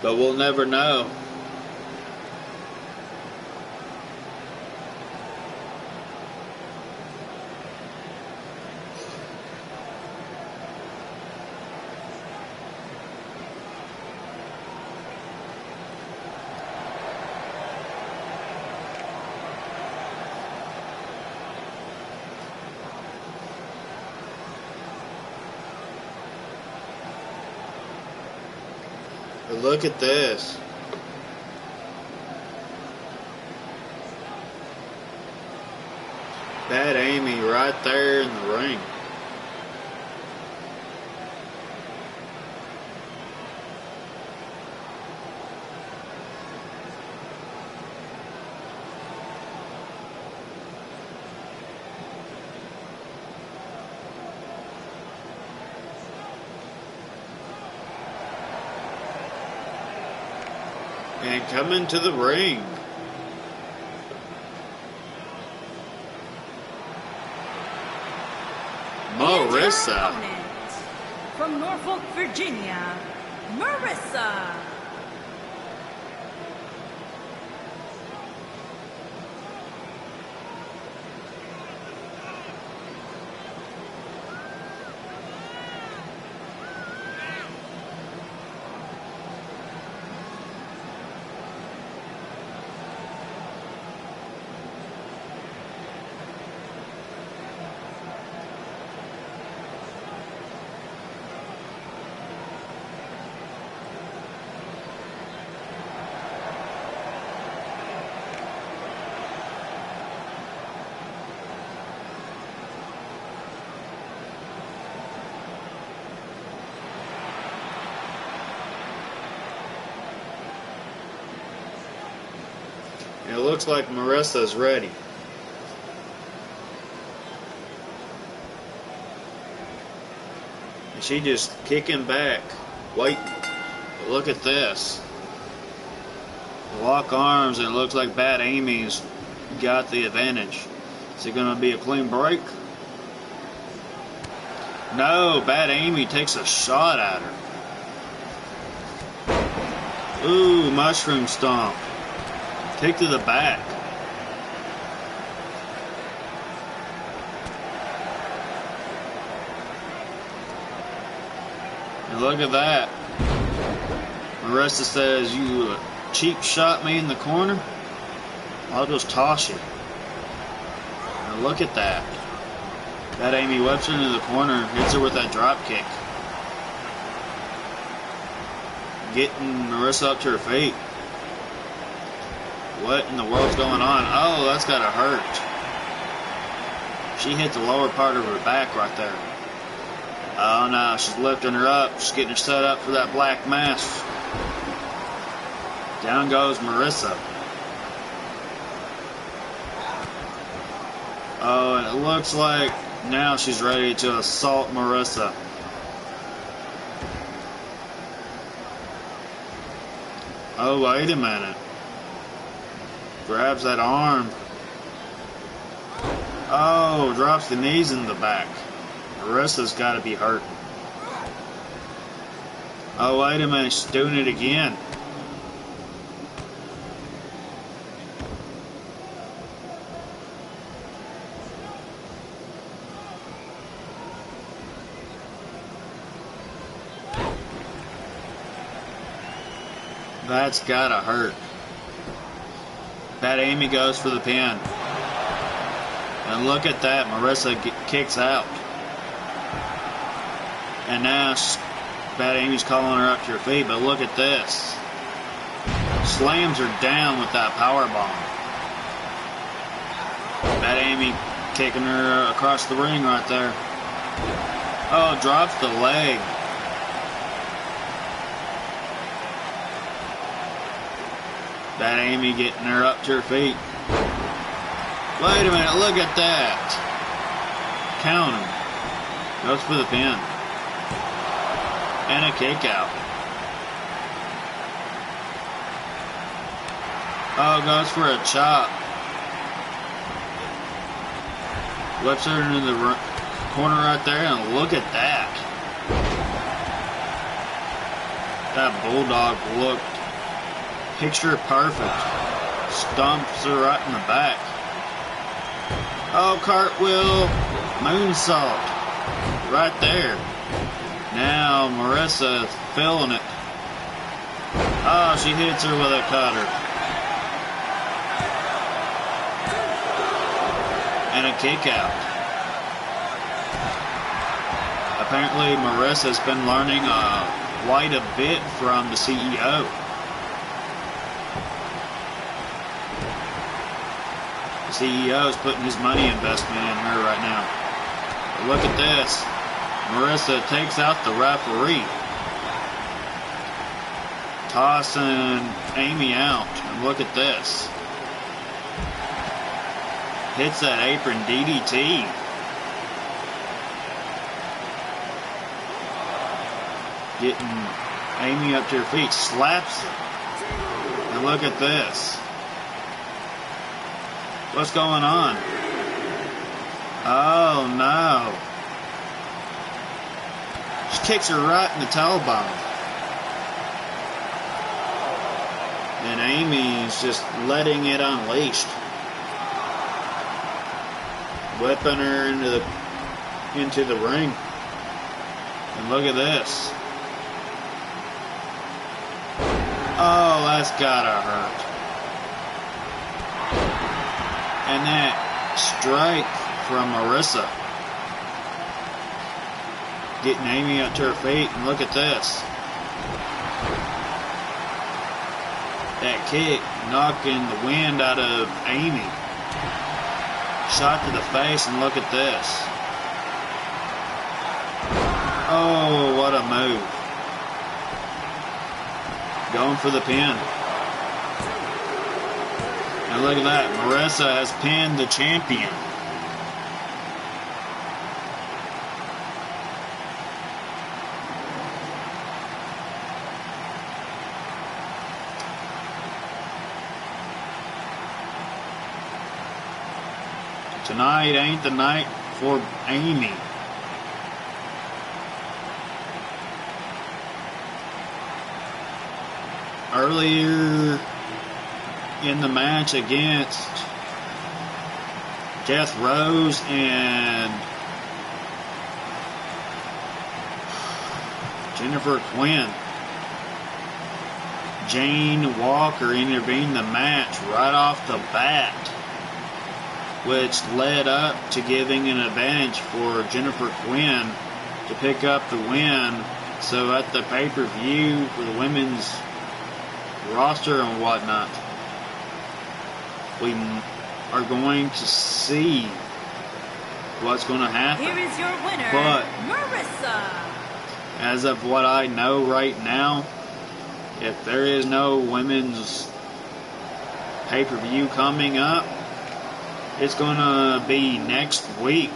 But we'll never know. But look at this. Bad Amy right there in the ring. And coming to the ring, Marissa. And her opponent, from Norfolk, Virginia, Marissa. It looks like Marissa's ready. And she just kicking back, waiting. But look at this. Lock arms, and it looks like Bad Amy's got the advantage. Is it going to be a clean break? No, Bad Amy takes a shot at her. Ooh, mushroom stomp. Kick to the back. And look at that. Marissa says, you cheap shot me in the corner, I'll just toss you. Now look at that. That Amy whips her into the corner, hits her with that drop kick. Getting Marissa up to her feet. What in the world's going on? Oh, that's gotta hurt. She hit the lower part of her back right there. Oh no, she's lifting her up. She's getting her set up for that black mass. Down goes Marissa. Oh, and it looks like now she's ready to assault Marissa. Oh, wait a minute. Grabs that arm. Oh, drops the knees in the back. Marissa's got to be hurt. Oh, wait a minute. She's doing it again. That's got to hurt. That Amy goes for the pin. And look at that. Marissa kicks out. And now Bad Amy's calling her up to her feet. But look at this. Slams her down with that power bomb. Bad Amy kicking her across the ring right there. Oh, drops the leg. Bad Amy getting her up to her feet. Wait a minute, look at that. Count him. Goes for the pin. And a kick out. Oh, goes for a chop. Whips her into the corner right there, and look at that. That Bulldog looked picture perfect. Stomps her right in the back. Oh, cartwheel, moonsault, right there. Now Marissa is feeling it. Oh, she hits her with a cutter. And a kick out. Apparently Marissa's been learning quite a bit from the CEO. The CEO is putting his money investment in her right now. But look at this. Marissa takes out the referee, tossing Amy out. And look at this. Hits that apron DDT. Getting Amy up to her feet, slaps her. And look at this. What's going on? Oh no. She kicks her right in the tailbone. And Amy's just letting it unleashed. Whipping her into the ring. And look at this. Oh, that's gotta hurt. And that strike from Marissa. Getting Amy up to her feet, and look at this. That kick knocking the wind out of Amy. Shot to the face, and look at this. Oh, what a move. Going for the pin. And look at that. Marissa has pinned the champion. Tonight ain't the night for Amy. Earlier in the match against Death Rose and Jennifer Quinn, Jane Walker intervened in the match right off the bat, which led up to giving an advantage for Jennifer Quinn to pick up the win. So at the pay-per-view for the women's roster and whatnot, we are going to see what's going to happen. Here is your winner, But Marissa. as of what I know right now, if there is no women's pay-per-view coming up, it's going to be next week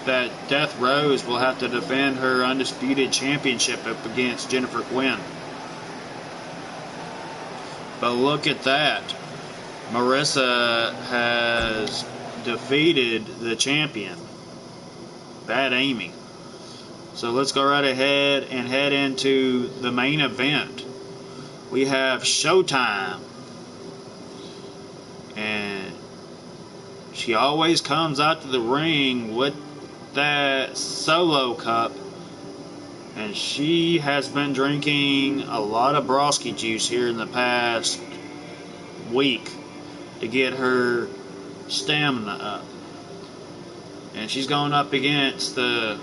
that Death Rose will have to defend her undisputed championship up against Jennifer Quinn. But look at that. Marissa has defeated the champion, Bad Amy. So let's go right ahead and head into the main event. We have Showtime. And she always comes out to the ring with that solo cup. And she has been drinking a lot of Broski juice here in the past week to get her stamina up. And she's going up against the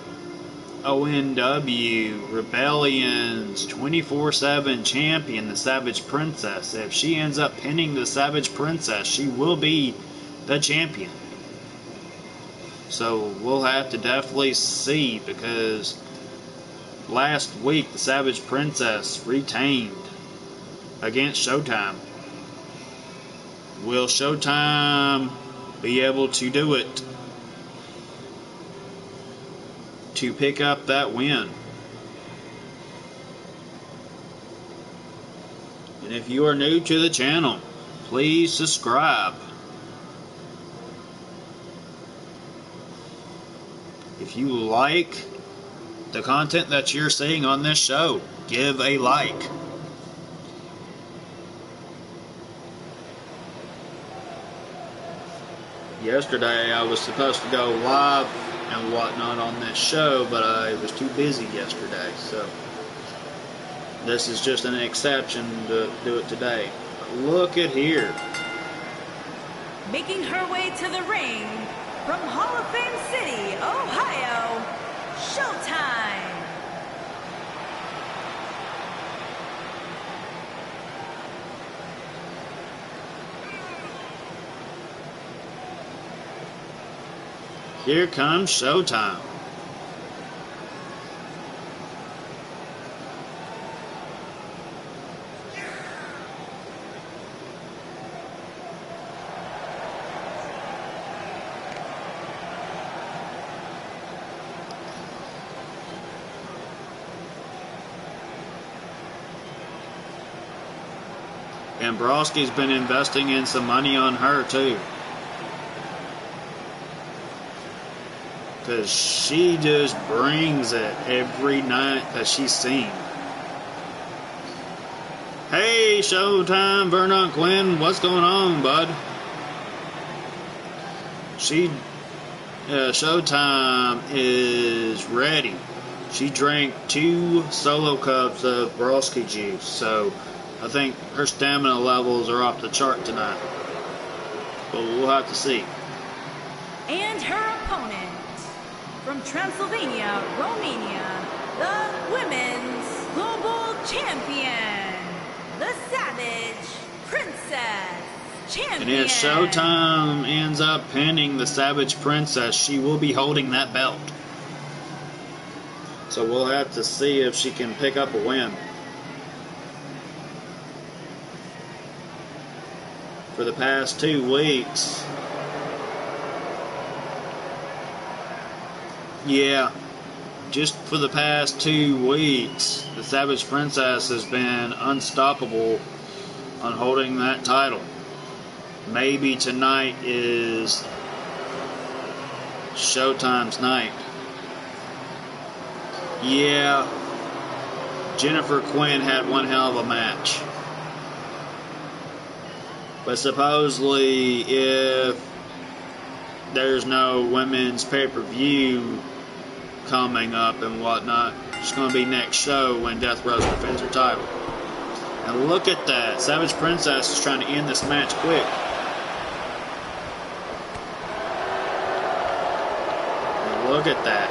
ONW Rebellion's 24/7 champion, the Savage Princess. If she ends up pinning the Savage Princess, she will be the champion. So we'll have to definitely see, because last week the Savage Princess retained against Showtime. Will Showtime be able to do it to pick up that win? And if you are new to the channel, please subscribe. If you like the content that you're seeing on this show, give a like. Yesterday I was supposed to go live and whatnot on this show, but I was too busy yesterday, so this is just an exception to do it today. But look at here. Making her way to the ring from Hall of Fame City, Ohio, Showtime. Here comes Showtime. And Broski's been investing in some money on her too. Because she just brings it every night that she's seen. Hey, Showtime, Vernon Quinn, what's going on, bud? Showtime is ready. She drank 2 solo cups of Broski juice, so I think her stamina levels are off the chart tonight. But we'll have to see. And her opponent, from Transylvania, Romania, the Women's Global Champion, the Savage Princess Champion. And if Showtime ends up pinning the Savage Princess, she will be holding that belt. So we'll have to see if she can pick up a win. For the past 2 weeks, just for the past 2 weeks, the Savage Princess has been unstoppable on holding that title. Maybe tonight is Showtime's night. Yeah, Jennifer Quinn had one hell of a match. But supposedly, if there's no women's pay-per-view coming up and whatnot, it's going to be next show when Death Row defends her title. And look at that. Savage Princess is trying to end this match quick. And look at that.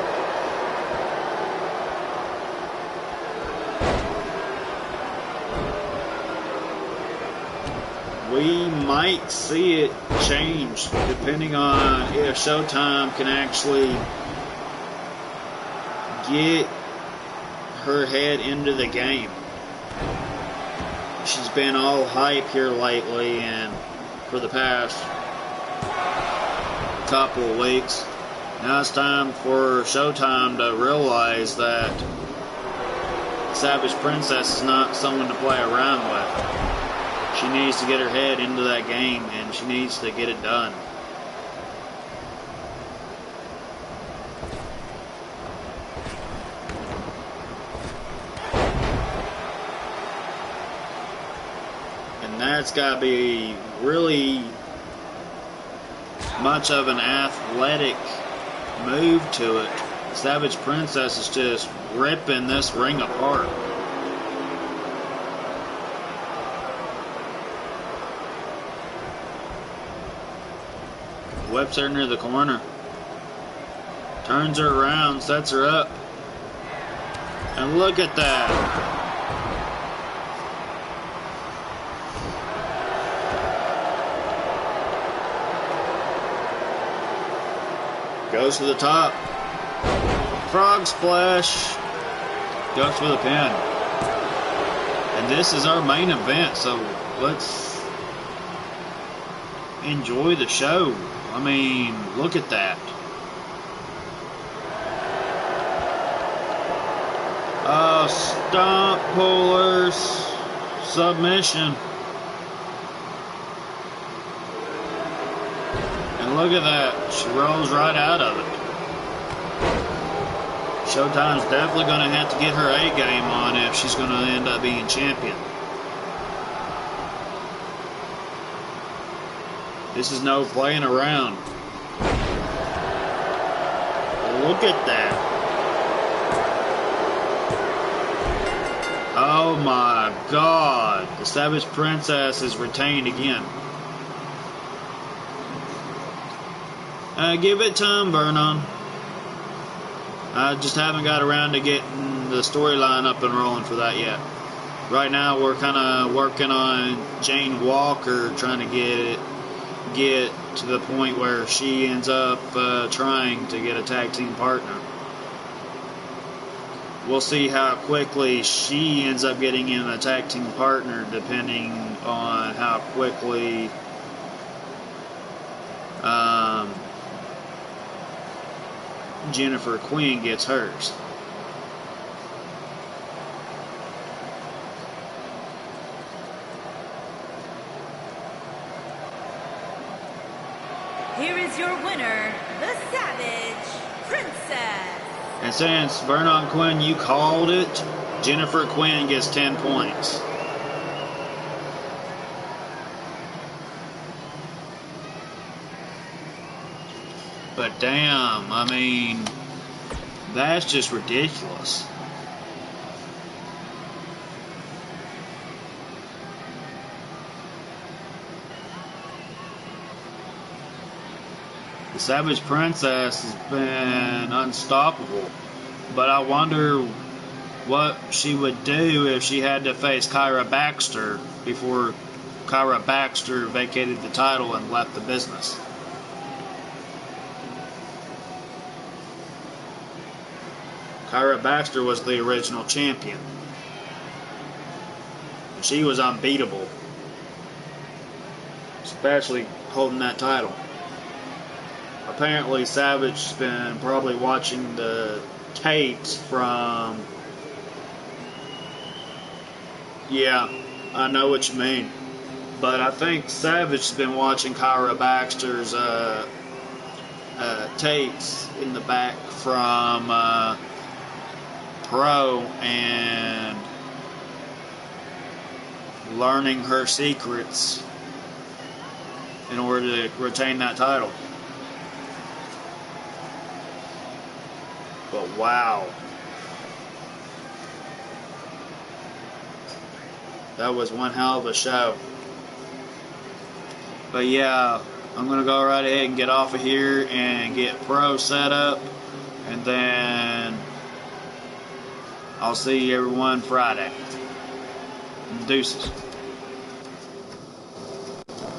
We might see it change depending on if Showtime can actually get her head into the game. She's been all hype here lately and for the past couple of weeks. Now it's time for Showtime to realize that Savage Princess is not someone to play around with. She needs to get her head into that game, and she needs to get it done. And that's got to be really much of an athletic move to it. Savage Princess is just ripping this ring apart. Whips her near the corner. Turns her around, sets her up. And look at that. Goes to the top. Frog splash. Goes for the pin. And this is our main event, so let's enjoy the show. I mean, look at that. Stomp pullers, submission. And look at that. She rolls right out of it. Showtime's definitely going to have to get her A game on if she's going to end up being champion. This is no playing around. Look at that. Oh my God. The Savage Princess is retained again. Give it time, Vernon. I just haven't got around to getting the storyline up and rolling for that yet. Right now we're kind of working on Jane Walker, trying to get it get to the point where she ends up trying to get a tag team partner. We'll see how quickly she ends up getting in a tag team partner, depending on how quickly Jennifer Quinn gets hers. Here is your winner, the Savage Princess. And since Vernon Quinn, you called it, Jennifer Quinn gets 10 points. But damn, I mean, that's just ridiculous. The Savage Princess has been unstoppable, but I wonder what she would do if she had to face Kyra Baxter before Kyra Baxter vacated the title and left the business. Kyra Baxter was the original champion. She was unbeatable, especially holding that title. Apparently, Savage's been probably watching the tapes from... Yeah, I know what you mean. But I think Savage's been watching Kyra Baxter's tapes in the back from Pro and learning her secrets in order to retain that title. But wow. That was one hell of a show. But yeah, I'm going to go right ahead and get off of here and get Pro set up. And then I'll see everyone Friday. Deuces.